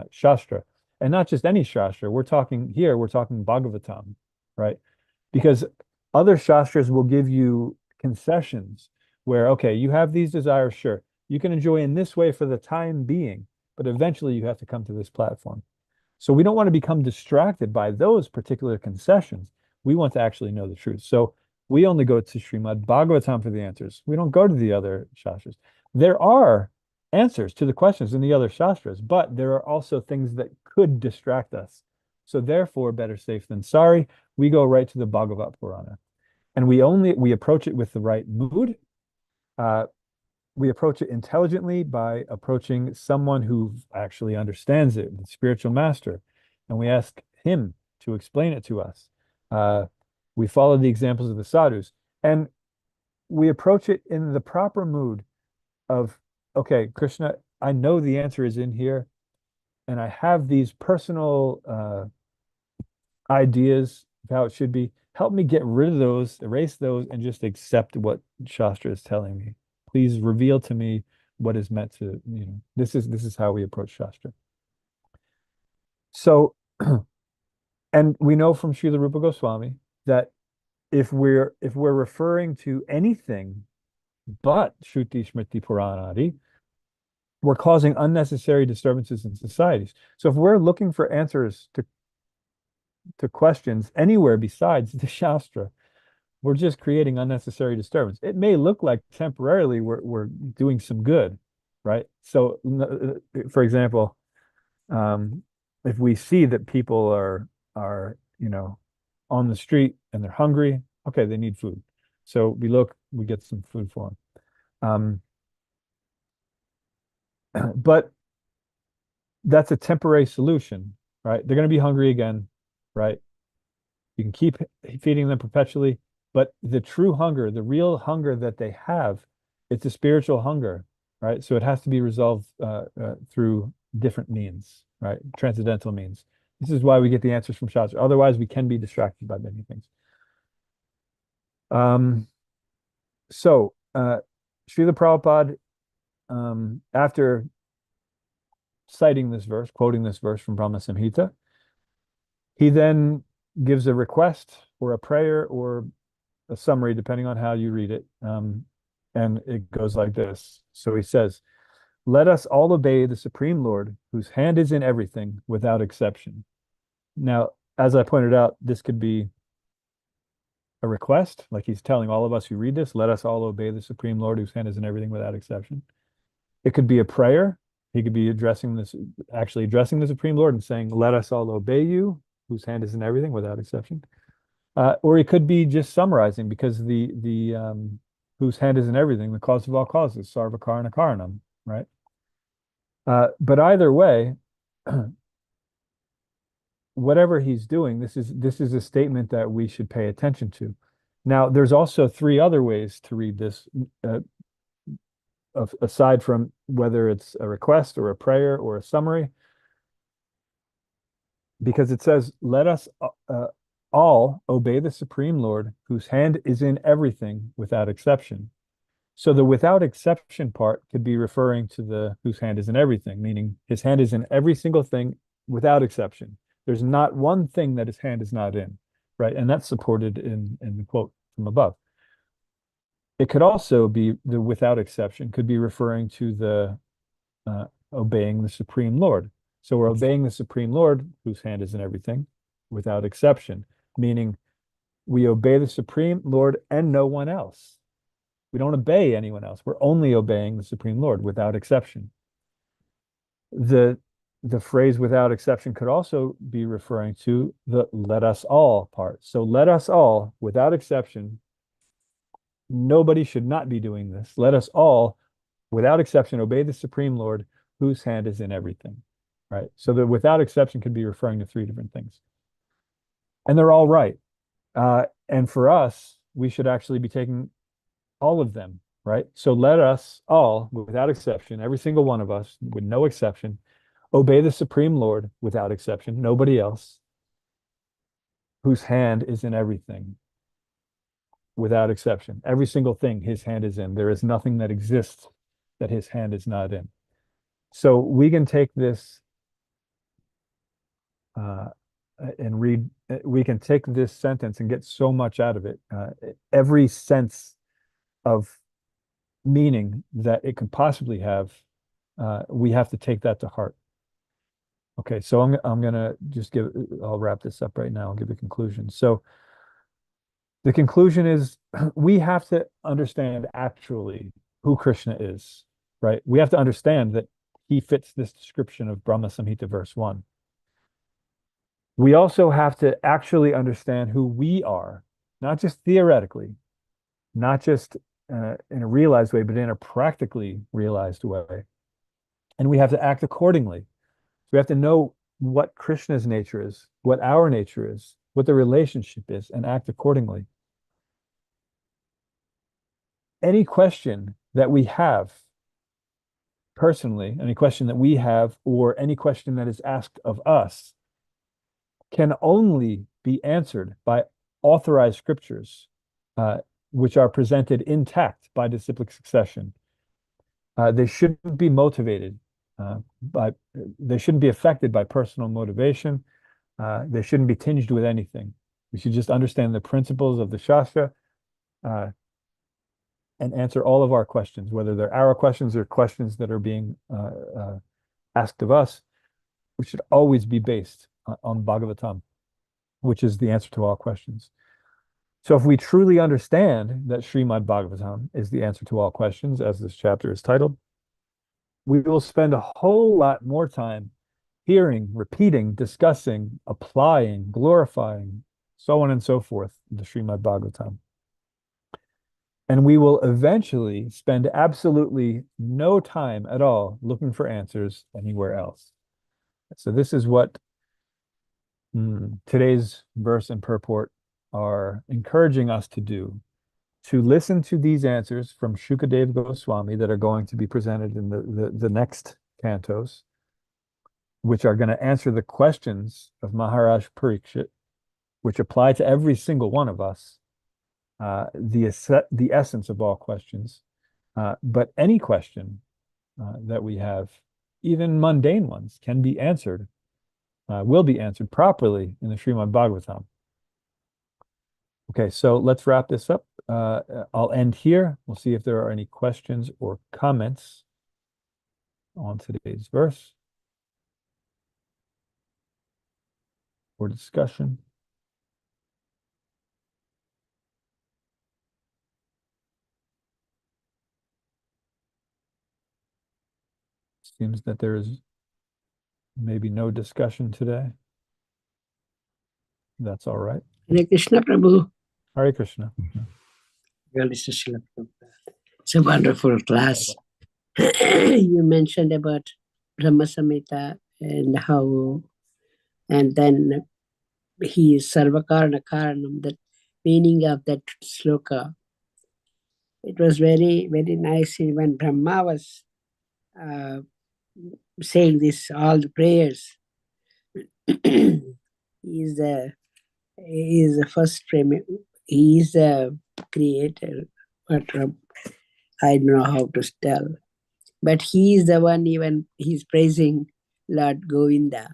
Shastra. And not just any Shastra. We're talking Bhagavatam, right? Because other Shastras will give you concessions where, okay, you have these desires, sure, you can enjoy in this way for the time being, but eventually you have to come to this platform. So we don't want to become distracted by those particular concessions. We want to actually know the truth. So we only go to Srimad Bhagavatam for the answers. We don't go to the other Shastras. There are answers to the questions in the other Shastras, but there are also things that could distract us. So therefore, better safe than sorry, we go right to the Bhagavat Purana. And we approach it with the right mood. We approach it intelligently by approaching someone who actually understands it, the spiritual master, and we ask him to explain it to us. We follow the examples of the sadhus, and we approach it in the proper mood of, okay, Krishna, I know the answer is in here, and I have these personal ideas of how it should be. Help me get rid of those, erase those, and just accept what Shastra is telling me. Please reveal to me what is meant to, this is how we approach Shastra. So, and we know from Srila Rupa Goswami that if we're referring to anything but Shruti, Smriti, Puranadi, we're causing unnecessary disturbances in societies. So if we're looking for answers to questions anywhere besides the Shastra, we're just creating unnecessary disturbance. It may look like temporarily we're doing some good, right? So, for example, if we see that people are on the street and they're hungry, okay, they need food. So we get some food for them. But that's a temporary solution, right? They're going to be hungry again, right? You can keep feeding them perpetually, but the true hunger, the real hunger that they have, it's a spiritual hunger, right? So it has to be resolved through different means, right? Transcendental means. This is why we get the answers from Shastra. Otherwise, we can be distracted by many things. So Srila Prabhupada, after citing this verse, quoting this verse from Brahma Samhita, he then gives a request or a prayer or a summary, depending on how you read it. And it goes like this. So he says, let us all obey the Supreme Lord, whose hand is in everything without exception. Now, as I pointed out, this could be a request, like he's telling all of us who read this, let us all obey the Supreme Lord, whose hand is in everything without exception. It could be a prayer. He could be actually addressing the Supreme Lord and saying, let us all obey you, whose hand is in everything without exception. Or he could be just summarizing, because the whose hand is in everything, the cause of all causes, sarva karana karanam, right? But either way, whatever he's doing, this is a statement that we should pay attention to. Now, there's also three other ways to read this, aside from whether it's a request or a prayer or a summary, because it says, let us all obey the Supreme Lord, whose hand is in everything without exception. So the without exception part could be referring to the whose hand is in everything, meaning his hand is in every single thing without exception. There's not one thing that his hand is not in, right? And that's supported in the quote from above. It could also be the without exception, could be referring to the obeying the Supreme Lord. So we're obeying the Supreme Lord, whose hand is in everything, without exception, meaning we obey the Supreme Lord and no one else. We don't obey anyone else. We're only obeying the Supreme Lord without exception. The phrase without exception could also be referring to the let us all part. So let us all, without exception, nobody should not be doing this. Let us all, without exception, obey the Supreme Lord, whose hand is in everything, right? So the without exception could be referring to three different things. And they're all right. And for us, we should actually be taking all of them, right? So let us all, without exception, every single one of us, with no exception, obey the Supreme Lord without exception, nobody else, whose hand is in everything without exception. Every single thing his hand is in. There is nothing that exists that his hand is not in. So we can take this and read, we can take this sentence and get so much out of it. Every sense of meaning that it could possibly have, we have to take that to heart. Okay, so I'm gonna just I'll wrap this up right now. I'll give a conclusion. So the conclusion is we have to understand actually who Krishna is, right? We have to understand that he fits this description of Brahma Samhita verse 1. We also have to actually understand who we are, not just theoretically, not just in a realized way, but in a practically realized way. And we have to act accordingly. So we have to know what Krishna's nature is, what our nature is, what the relationship is, and act accordingly. Any question that we have personally, any question that we have, or any question that is asked of us, can only be answered by authorized scriptures, which are presented intact by disciplic succession. They shouldn't be motivated they shouldn't be affected by personal motivation. They shouldn't be tinged with anything. We should just understand the principles of the Shastra and answer all of our questions, whether they're our questions or questions that are being asked of us. We should always be based on Bhagavatam, which is the answer to all questions. So if we truly understand that Srimad Bhagavatam is the answer to all questions, as this chapter is titled, we will spend a whole lot more time hearing, repeating, discussing, applying, glorifying, so on and so forth, the Srimad Bhagavatam. And we will eventually spend absolutely no time at all looking for answers anywhere else. So this is what today's verse and purport are encouraging us to do, to listen to these answers from Shukadeva Goswami that are going to be presented in the next cantos, which are going to answer the questions of Maharaj Parikshit, which apply to every single one of us, the essence of all questions. But any question that we have, even mundane ones, can be answered, will be answered properly in the Srimad Bhagavatam. Okay, so let's wrap this up. I'll end here. We'll see if there are any questions or comments on today's verse or discussion. Seems that there is maybe no discussion today. That's all right. Hare Krishna Prabhu. Hare Krishna. It's a wonderful class. You mentioned about Brahma Samhita and how, and then he is Sarvakarana Karanam, the meaning of that sloka. It was very, very nice when Brahma was saying this, all the prayers. He is the first premier. He is the creator, but I don't know how to tell. But he is the one, even he's praising Lord Govinda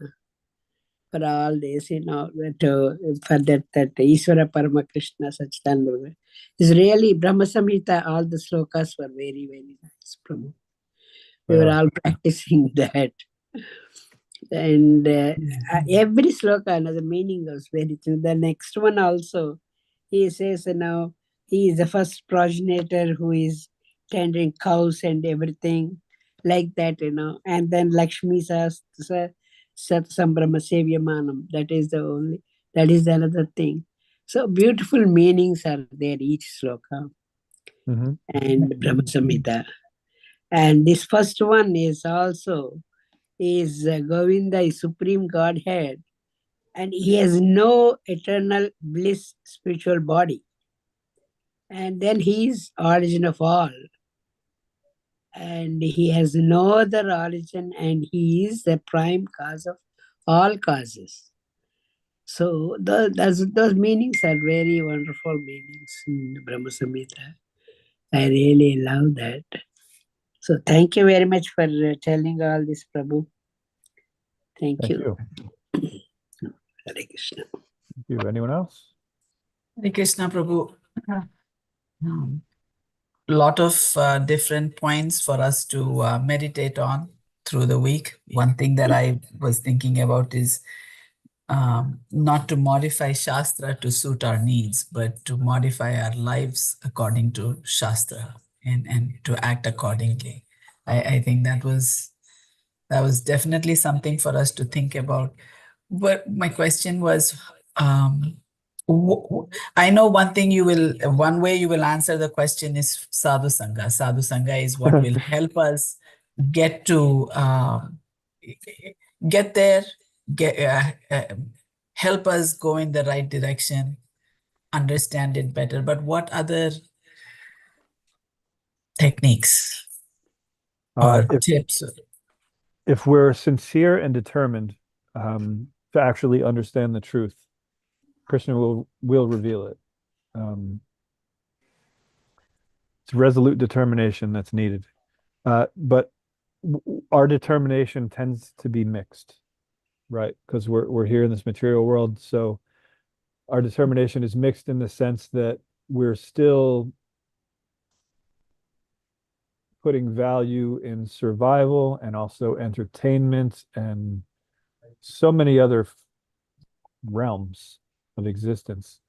for all this, for that Ishvara Parama Krishna Sachidananda. It's really Brahma Samhita, all the slokas were very, very nice. Prabhu. We were all practicing that. And every sloka, the meaning was very true. The next one also, he says, he is the first progenitor who is tending cows and everything like that, And then Lakshmi Sat Sambrahma Sevyamanam. That is another thing. So beautiful meanings are there, each sloka. And Brahma Samhita. And this first one is Govinda is Supreme Godhead, and he has no eternal bliss spiritual body. And then he is origin of all. And he has no other origin, and he is the prime cause of all causes. So those meanings are very wonderful meanings in Brahma Samhita. I really love that. So thank you very much for telling all this, Prabhu. Thank you. Hare Krishna. Thank you. Anyone else? Hare Krishna Prabhu. Lot of different points for us to meditate on through the week. One thing that I was thinking about is not to modify Shastra to suit our needs, but to modify our lives according to Shastra and to act accordingly. I think that was definitely something for us to think about. But my question was, I know one way you will answer the question is Sadhu Sangha. Sadhu Sangha is what will help us get to get there, help us go in the right direction, understand it better. But what other techniques or If tips? we're sincere and determined to actually understand the truth, Krishna will reveal it. It's resolute determination that's needed. But our determination tends to be mixed, right? Because we're here in this material world, so our determination is mixed in the sense that we're still putting value in survival and also entertainment and so many other realms of existence.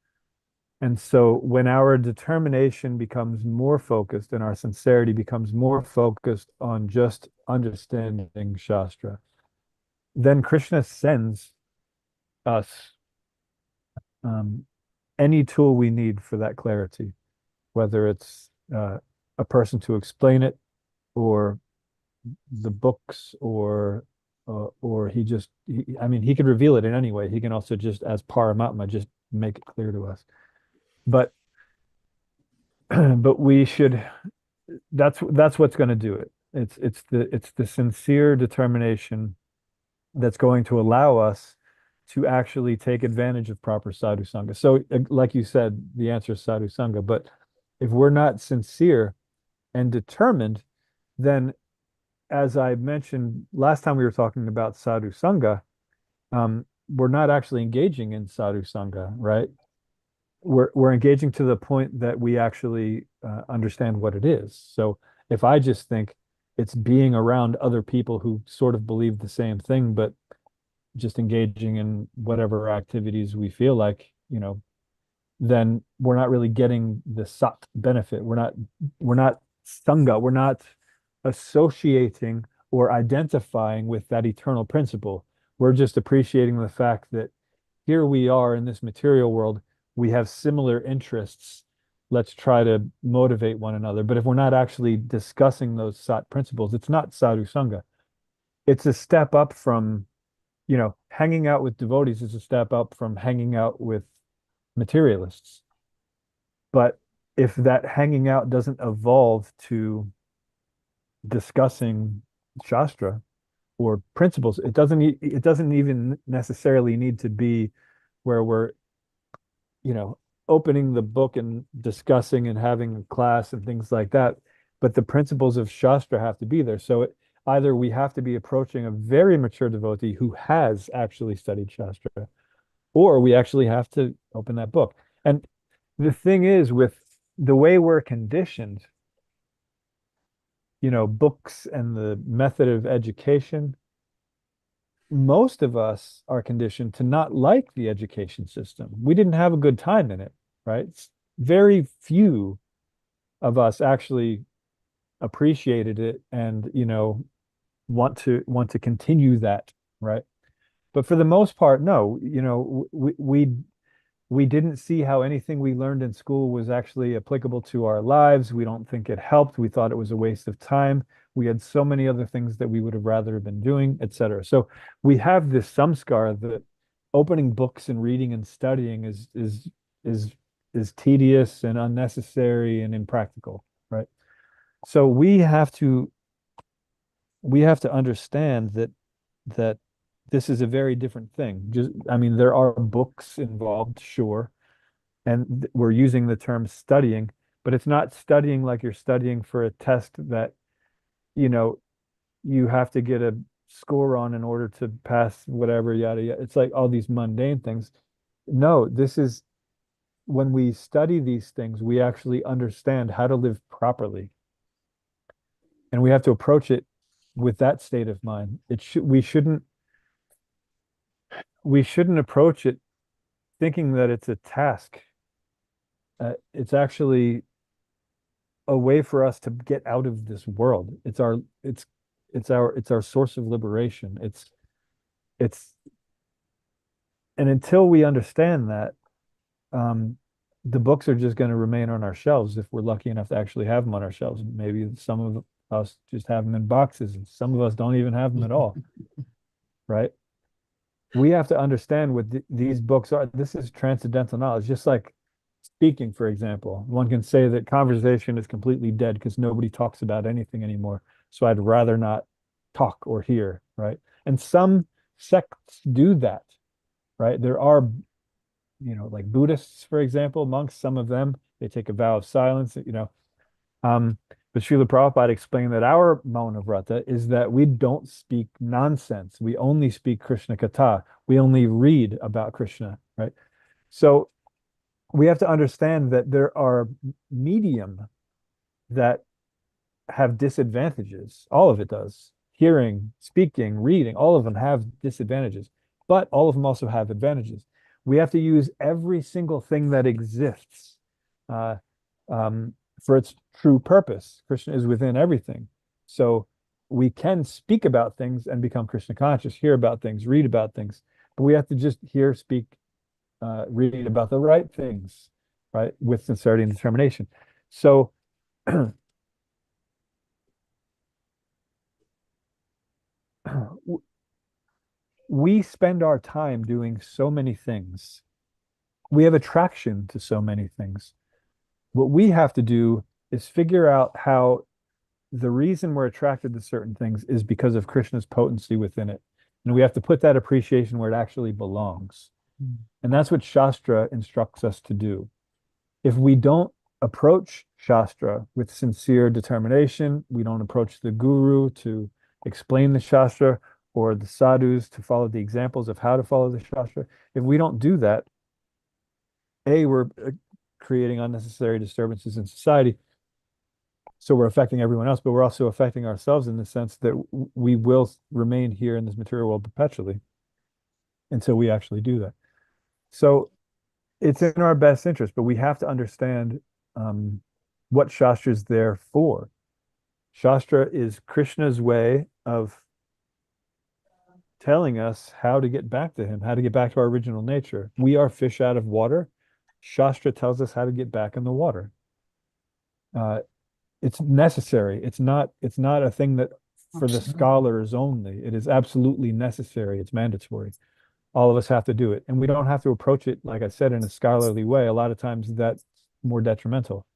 And so when our determination becomes more focused and our sincerity becomes more focused on just understanding Shastra, then Krishna sends us any tool we need for that clarity, whether it's a person to explain it, or the books, or I mean, he can reveal it in any way. He can also just, as Paramatma, just make it clear to us. But but we should, that's what's going to do it. It's the sincere determination that's going to allow us to actually take advantage of proper sadhu sangha. So, like you said, the answer is sadhu sangha. But if we're not sincere and determined, then, as I mentioned last time we were talking about sadhu sangha, we're not actually engaging in sadhu sangha, right? We're engaging to the point that we actually understand what it is. So if I just think it's being around other people who sort of believe the same thing, but just engaging in whatever activities we feel like, then we're not really getting the sat benefit. We're not sangha. We're not associating or identifying with that eternal principle. We're just appreciating the fact that here we are in this material world. We have similar interests. Let's try to motivate one another. But if we're not actually discussing those sat principles, it's not sadhu sangha. It's a step up from, hanging out with devotees is a step up from hanging out with materialists. But if that hanging out doesn't evolve to discussing Shastra or principles, it doesn't even necessarily need to be where we're, opening the book and discussing and having a class and things like that. But the principles of Shastra have to be there. So either we have to be approaching a very mature devotee who has actually studied Shastra, or we actually have to open that book. And the thing is, with the way we're conditioned, books and the method of education, most of us are conditioned to not like the education system. We didn't have a good time in it, right? Very few of us actually appreciated it and, want to continue that, right? But for the most part, no, we didn't see how anything we learned in school was actually applicable to our lives. We don't think it helped. We thought it was a waste of time. We had so many other things that we would have rather been doing, etc. So we have this samskar that opening books and reading and studying is tedious and unnecessary and impractical, right? So we have to understand that this is a very different thing. I mean, there are books involved, sure, and we're using the term studying, but it's not studying like you're studying for a test that, you have to get a score on in order to pass whatever, yada, yada. It's like all these mundane things. No, this is when we study these things, we actually understand how to live properly. And we have to approach it with that state of mind. We shouldn't approach it thinking that it's a task. It's actually a way for us to get out of this world. It's our source of liberation. And until we understand that, the books are just going to remain on our shelves if we're lucky enough to actually have them on our shelves. Maybe some of us just have them in boxes, and some of us don't even have them at all, right? we have to understand what these books are. This is transcendental knowledge, just like speaking, for example. One can say that conversation is completely dead because nobody talks about anything anymore. So I'd rather not talk or hear, right? And some sects do that, right? There are, like Buddhists, for example, monks, some of them, they take a vow of silence, but Srila Prabhupada explained that our Mauna Vrata is that we don't speak nonsense. We only speak Krishna Katha. We only read about Krishna, right? So we have to understand that there are medium that have disadvantages. All of it does. Hearing, speaking, reading, all of them have disadvantages, but all of them also have advantages. We have to use every single thing that exists uh, for its true purpose. Krishna is within everything. So we can speak about things and become Krishna conscious, hear about things, read about things, but we have to just hear, speak, read about the right things, right, with sincerity and determination. So we spend our time doing so many things. We have attraction to so many things. What we have to do is figure out how the reason we're attracted to certain things is because of Krishna's potency within it. And we have to put that appreciation where it actually belongs. And that's what Shastra instructs us to do. If we don't approach Shastra with sincere determination, we don't approach the Guru to explain the Shastra or the sadhus to follow the examples of how to follow the Shastra. If we don't do that, we're creating unnecessary disturbances in society. So we're affecting everyone else, but we're also affecting ourselves in the sense that we will remain here in this material world perpetually until we actually do that. So it's in our best interest, but we have to understand what Shastra is there for. Shastra is Krishna's way of telling us how to get back to him, how to get back to our original nature. We are fish out of water. Shastra tells us how to get back in the water. It's necessary. It's not a thing that for the scholars only. It is absolutely necessary. It's mandatory. All of us have to do it. And we don't have to approach it, like I said, in a scholarly way. A lot of times that's more detrimental.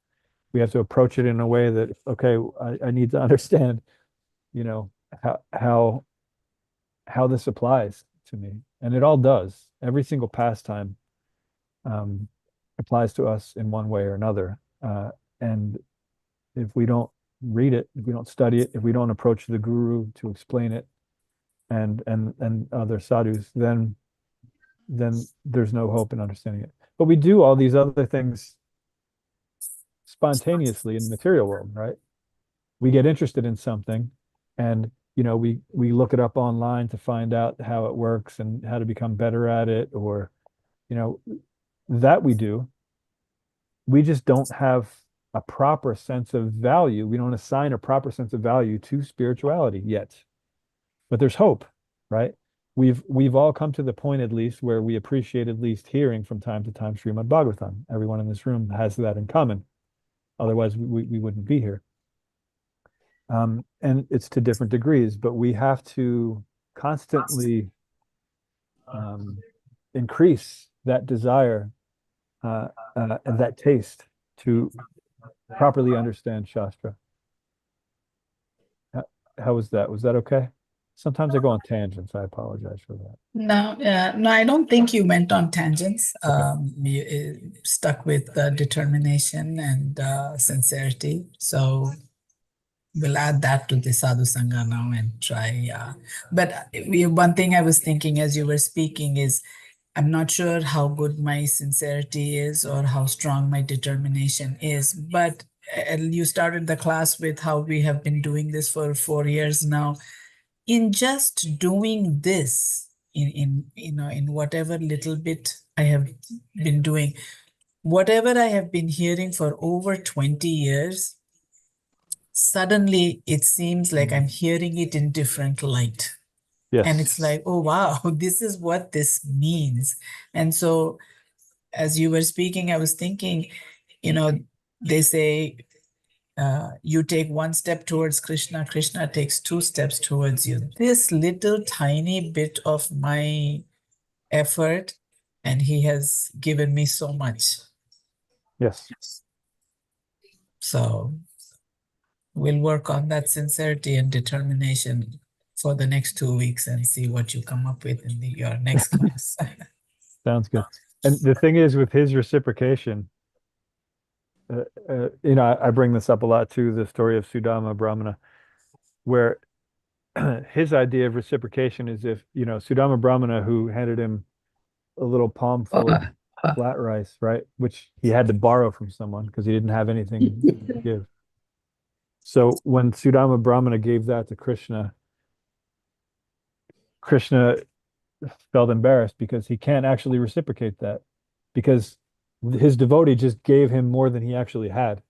We have to approach it in a way that, okay, I need to understand, how this applies to me. And it all does. Every single pastime applies to us in one way or another. And if we don't read it, if we don't study it, if we don't approach the guru to explain it and other sadhus, then there's no hope in understanding it. But we do all these other things spontaneously in the material world, right? We get interested in something and we look it up online to find out how it works and how to become better at it, or that we do. We just don't have a proper sense of value. We don't assign a proper sense of value to spirituality yet. But there's hope, right? We've all come to the point, at least, where we appreciate at least hearing from time to time Srimad Bhagavatam. Everyone in this room has that in common. Otherwise, we wouldn't be here. And it's to different degrees, but we have to constantly increase that desire and that taste to properly understand Shastra. How was that? Was that okay? Sometimes I go on tangents. I apologize for that. No, I don't think you went on tangents. Okay. You stuck with determination and sincerity. So we'll add that to the Sadhu Sangha now and try. But one thing I was thinking as you were speaking is, I'm not sure how good my sincerity is or how strong my determination is, but you started the class with how we have been doing this for 4 years now. In just doing this, in whatever little bit I have been doing, whatever I have been hearing for over 20 years, suddenly it seems like I'm hearing it in different light. Yes. And it's like, oh, wow, this is what this means. And so as you were speaking, I was thinking, they say, you take one step towards Krishna, Krishna takes 2 steps towards you. This little tiny bit of my effort, and he has given me so much. Yes. So we'll work on that sincerity and determination for the next 2 weeks and see what you come up with in your next class. Sounds good. And the thing is with his reciprocation, I bring this up a lot too, the story of Sudama Brahmana, where his idea of reciprocation is if, Sudama Brahmana, who handed him a little palm full of flat rice, right? Which he had to borrow from someone because he didn't have anything to give. So when Sudama Brahmana gave that to Krishna, Krishna felt embarrassed because he can't actually reciprocate that because his devotee just gave him more than he actually had.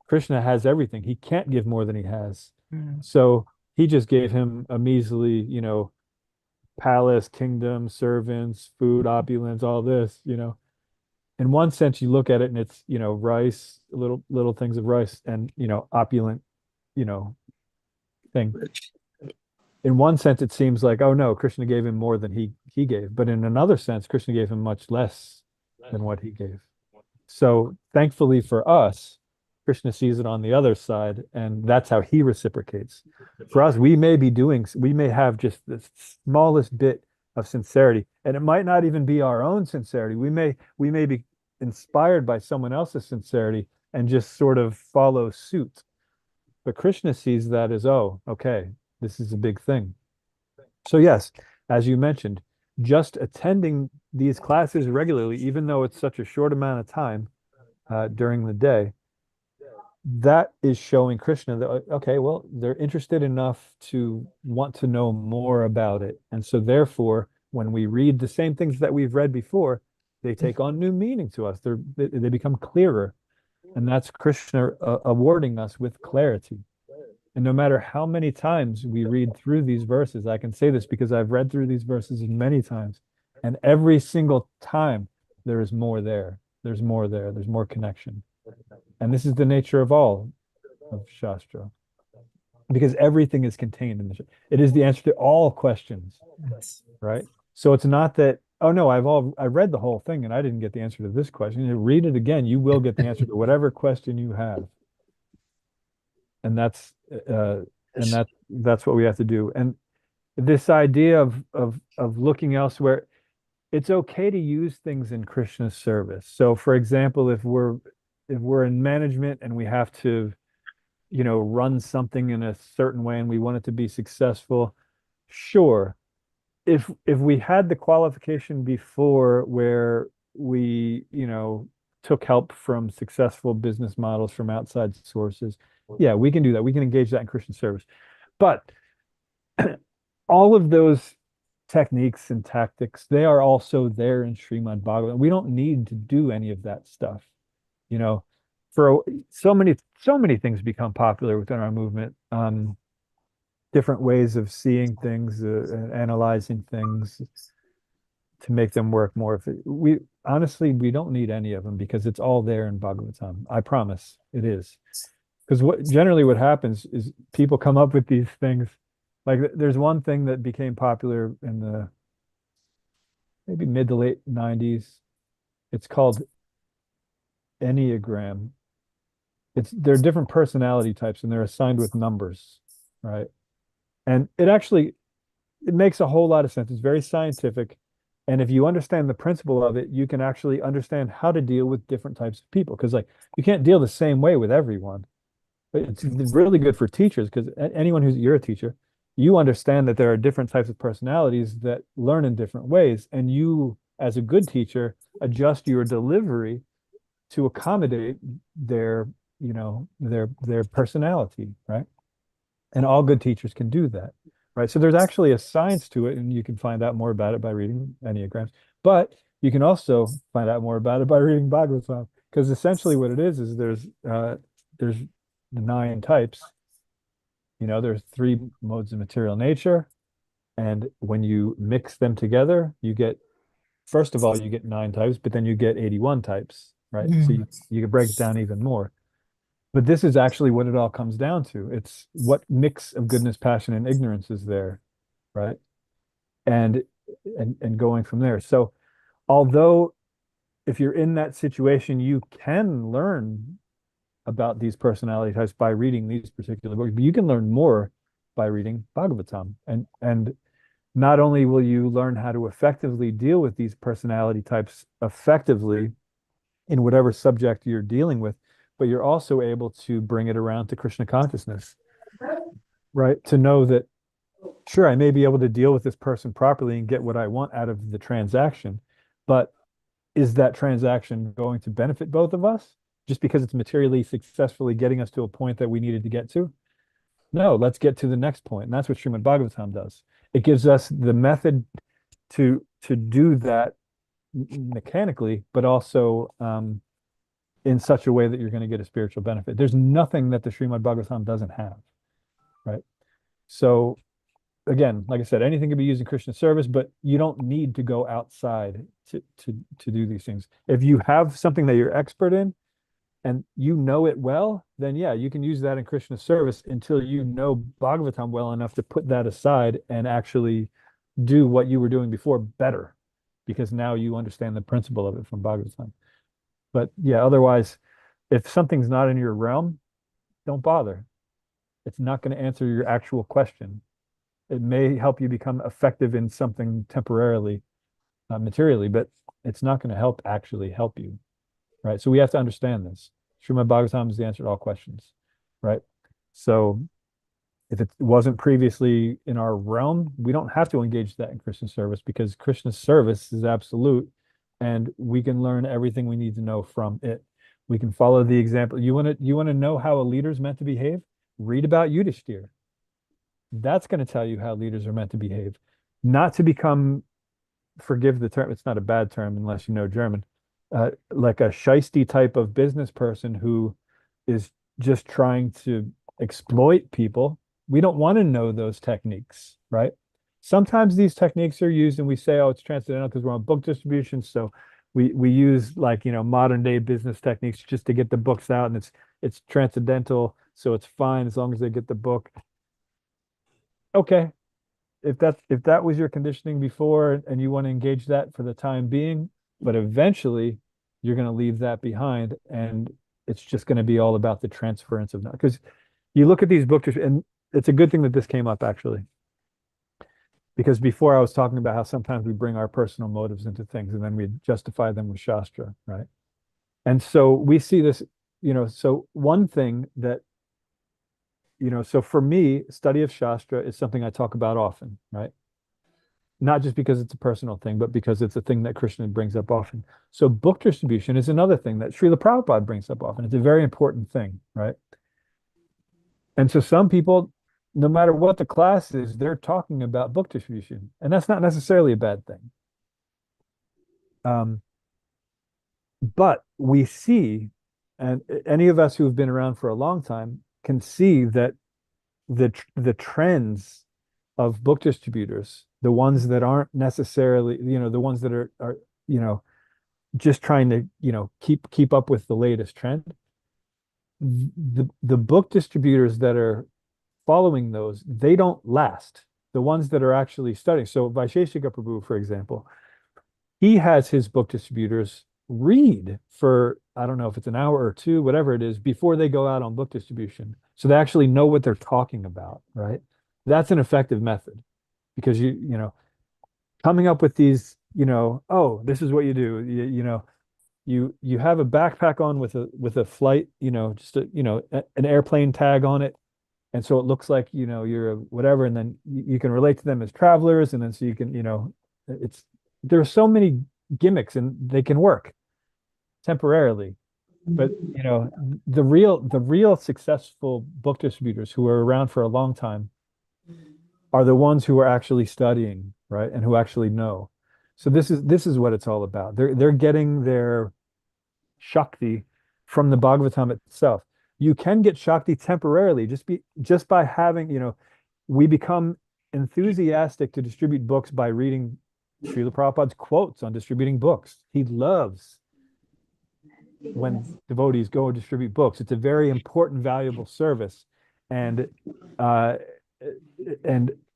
Krishna has everything. He can't give more than he has. So he just gave him a measly, palace, kingdom, servants, food, opulence, all this, In one sense, you look at it and it's, rice, little things of rice and, opulent, thing. In one sense, it seems like, oh no, Krishna gave him more than he gave. But in another sense, Krishna gave him much less than what he gave. So thankfully for us, Krishna sees it on the other side, and that's how he reciprocates. For us, we may have just the smallest bit of sincerity, and it might not even be our own sincerity. We may be inspired by someone else's sincerity and just sort of follow suit. But Krishna sees that as, oh, okay, this is a big thing. So yes, as you mentioned, just attending these classes regularly, even though it's such a short amount of time during the day, that is showing Krishna that, okay, well, they're interested enough to want to know more about it. And so therefore, when we read the same things that we've read before, they take on new meaning to us. They become clearer. And that's Krishna awarding us with clarity. And no matter how many times we read through these verses, I can say this because I've read through these verses many times, and every single time there is more there. There's more there. There's more connection. And this is the nature of all of Shastra, because everything is contained in the. It is the answer to all questions, right? So it's not that, oh no, I read the whole thing and I didn't get the answer to this question. You read it again, you will get the answer to whatever question you have. And that's what we have to do. And this idea of looking elsewhere, it's okay to use things in Krishna's service. So for example, if we're in management and we have to, run something in a certain way and we want it to be successful, sure. If we had the qualification before where we, took help from successful business models from outside sources, yeah, we can do that. We can engage that in Christian service. But all of those techniques and tactics, they are also there in Srimad Bhagavatam. We don't need to do any of that stuff. For so many things become popular within our movement. Different ways of seeing things, analyzing things to make them work more. We don't need any of them because it's all there in Bhagavatam. I promise it is. Because what happens is people come up with these things. Like there's one thing that became popular in the maybe mid to late 90s. It's called Enneagram. There are different personality types and they're assigned with numbers, right? And it makes a whole lot of sense. It's very scientific. And if you understand the principle of it, you can actually understand how to deal with different types of people. Because you can't deal the same way with everyone. But it's really good for teachers because you're a teacher, you understand that there are different types of personalities that learn in different ways. And you, as a good teacher, adjust your delivery to accommodate their personality, right? And all good teachers can do that, right? So there's actually a science to it, and you can find out more about it by reading Enneagrams. But you can also find out more about it by reading Bhagavatam, because essentially what it is there's 9 types. There's 3 modes of material nature, and when you mix them together, first of all, you get 9 types, but then you get 81 types, right? So you can break it down even more. But this is actually what it all comes down to. It's what mix of goodness, passion, and ignorance is there, right? And and going from there. So although if you're in that situation, you can learn about these personality types by reading these particular books, but you can learn more by reading Bhagavatam. And not only will you learn how to effectively deal with these personality types effectively in whatever subject you're dealing with, but you're also able to bring it around to Krishna consciousness, right? To know that, sure, I may be able to deal with this person properly and get what I want out of the transaction, but is that transaction going to benefit both of us just because it's materially successfully getting us to a point that we needed to get to? No, let's get to the next point. And that's what Srimad Bhagavatam does. It gives us the method to do that mechanically, but also in such a way that you're going to get a spiritual benefit. There's nothing that the Srimad Bhagavatam doesn't have, right? So again, like I said, anything can be used in Krishna service, but you don't need to go outside to do these things. If you have something that you're expert in and you know it well, then yeah, you can use that in Krishna service until you know Bhagavatam well enough to put that aside and actually do what you were doing before better, because now you understand the principle of it from Bhagavatam. But yeah, otherwise, if something's not in your realm, don't bother. It's not going to answer your actual question. It may help you become effective in something temporarily, materially, but it's not going to actually help you, right? So we have to understand this. Srimad Bhagavatam is the answer to all questions, right? So if it wasn't previously in our realm, we don't have to engage that in Krishna service because Krishna's service is absolute and we can learn everything we need to know from it. We can follow the example. You want to know how a leader is meant to behave? Read about Yudhishthir. That's going to tell you how leaders are meant to behave. Not to become, forgive the term, it's not a bad term unless you know German, like a shisty type of business person who is just trying to exploit people. We don't want to know those techniques, right? Sometimes these techniques are used and we say, oh, it's transcendental because we're on book distribution. So we use like, modern day business techniques just to get the books out and it's transcendental. So it's fine as long as they get the book. Okay. If that was your conditioning before and you want to engage that for the time being, but eventually you're going to leave that behind and it's just going to be all about the transference of knowledge. Because you look at these books, and it's a good thing that this came up actually. Because before I was talking about how sometimes we bring our personal motives into things and then we justify them with Shastra, right? And so we see this, so one thing that, so for me, study of Shastra is something I talk about often, right? Not just because it's a personal thing, but because it's a thing that Krishna brings up often. So book distribution is another thing that Srila Prabhupada brings up often. It's a very important thing, right? And so some people, no matter what the class is, they're talking about book distribution, and that's not necessarily a bad thing. But we see, and any of us who have been around for a long time can see that the trends of book distributors, the ones that aren't necessarily, the ones that are just trying to, keep up with the latest trend, the book distributors that are following those, they don't last. The ones that are actually studying. So Vaisheshika Prabhu, for example, he has his book distributors read for, I don't know if it's an hour or two, whatever it is, before they go out on book distribution. So they actually know what they're talking about, right? That's an effective method because coming up with these, oh, this is what you do. You have a backpack on with a flight, just an airplane tag on it. And so it looks like, you're a whatever, and then you can relate to them as travelers. And then so you can, there are so many gimmicks and they can work temporarily. But, the real successful book distributors who are around for a long time are the ones who are actually studying, right? And who actually know. So this is what it's all about. They're getting their Shakti from the Bhagavatam itself. You can get Shakti temporarily just by having, we become enthusiastic to distribute books by reading Srila Prabhupada's quotes on distributing books. He loves when devotees go and distribute books. It's a very important, valuable service. And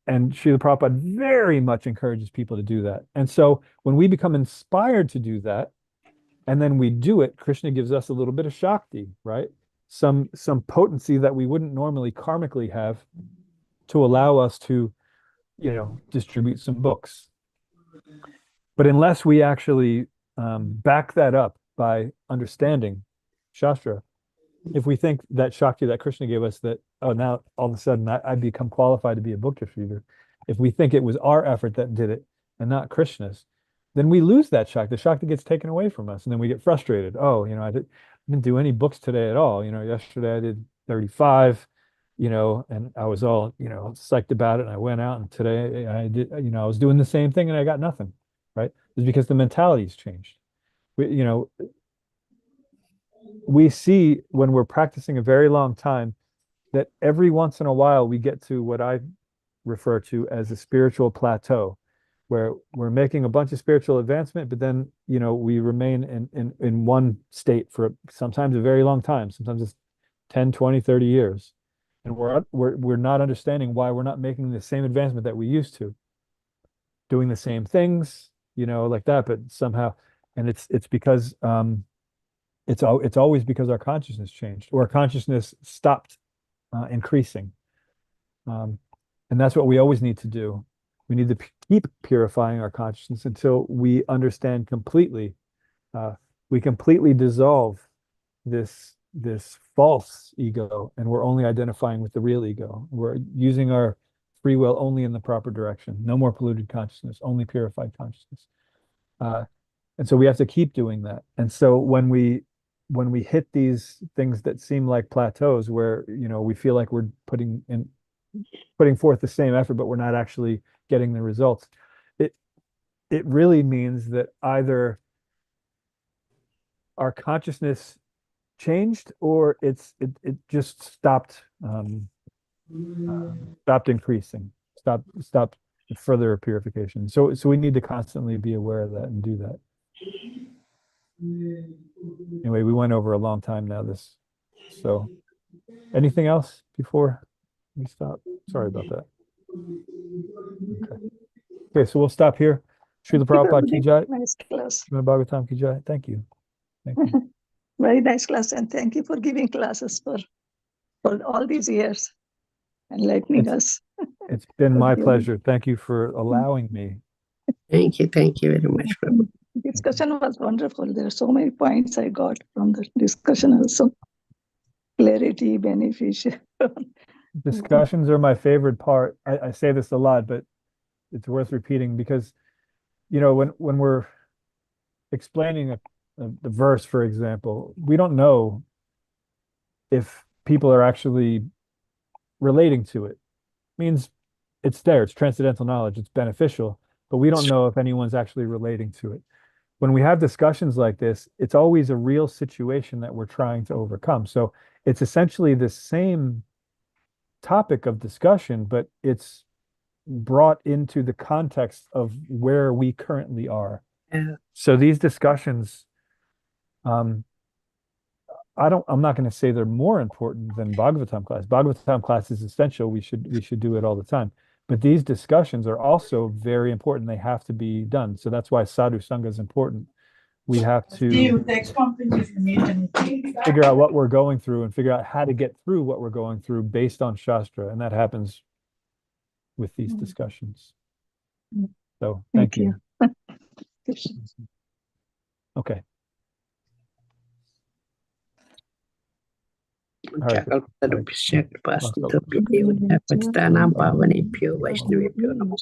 and Srila Prabhupada very much encourages people to do that. And so when we become inspired to do that, and then we do it, Krishna gives us a little bit of Shakti, right? Some potency that we wouldn't normally karmically have to allow us to, distribute some books. But unless we actually back that up by understanding Shastra, if we think that Shakti that Krishna gave us, that, oh, now all of a sudden I become qualified to be a book distributor, if we think it was our effort that did it and not Krishna's, then we lose that Shakti. The Shakti gets taken away from us, and then we get frustrated. Oh, I didn't do any books today at all. Yesterday I did 35, and I was all, psyched about it, and I went out, and today I did, I was doing the same thing and I got nothing, right? It's because the mentality's changed. We see when we're practicing a very long time that every once in a while we get to what I refer to as a spiritual plateau, where we're making a bunch of spiritual advancement, but then, we remain in one state for sometimes a very long time. Sometimes it's 10, 20, 30 years. And we're not understanding why we're not making the same advancement that we used to, doing the same things, like that, but somehow, and it's because it's always because our consciousness changed, or our consciousness stopped increasing. And that's what we always need to do. We need to keep purifying our consciousness until we understand completely. We completely dissolve this false ego, and we're only identifying with the real ego. We're using our free will only in the proper direction. No more polluted consciousness, only purified consciousness. And so we have to keep doing that. And so when we hit these things that seem like plateaus, where we feel like we're putting forth the same effort, but we're not actually getting the results, it really means that either our consciousness changed, or it just stopped increasing, stopped further purification. So we need to constantly be aware of that and do that. Anyway, we went over a long time now. So anything else before we stop? Sorry about that. Okay, so we'll stop here. Srila Prabhupada ki jai. Nice class. Srimad Bhagavatam ki jai. Thank you. Very nice class, and thank you for giving classes for all these years, enlightening us. It's been my pleasure. Thank you for allowing me. Thank you very much, Prabhu. Discussion was wonderful. There are so many points I got from the discussion also. Clarity, beneficial. Discussions are my favorite part. I say this a lot, but it's worth repeating, because when we're explaining the verse, for example, we don't know if people are actually relating to it. It means it's there, it's transcendental knowledge, it's beneficial, but we don't know if anyone's actually relating to it. When we have discussions like this, it's always a real situation that we're trying to overcome. So it's essentially the same topic of discussion, but it's brought into the context of where we currently are. Yeah. So these discussions, I'm not going to say they're more important than Bhagavatam class. Bhagavatam class is essential. We should do it all the time. But these discussions are also very important. They have to be done. So that's why sadhu sangha is important. We have to figure out what we're going through and figure out how to get through what we're going through based on Shastra. And that happens with these discussions. So thank you. Okay. Pavanebhyo Vaishnavebhyo Namo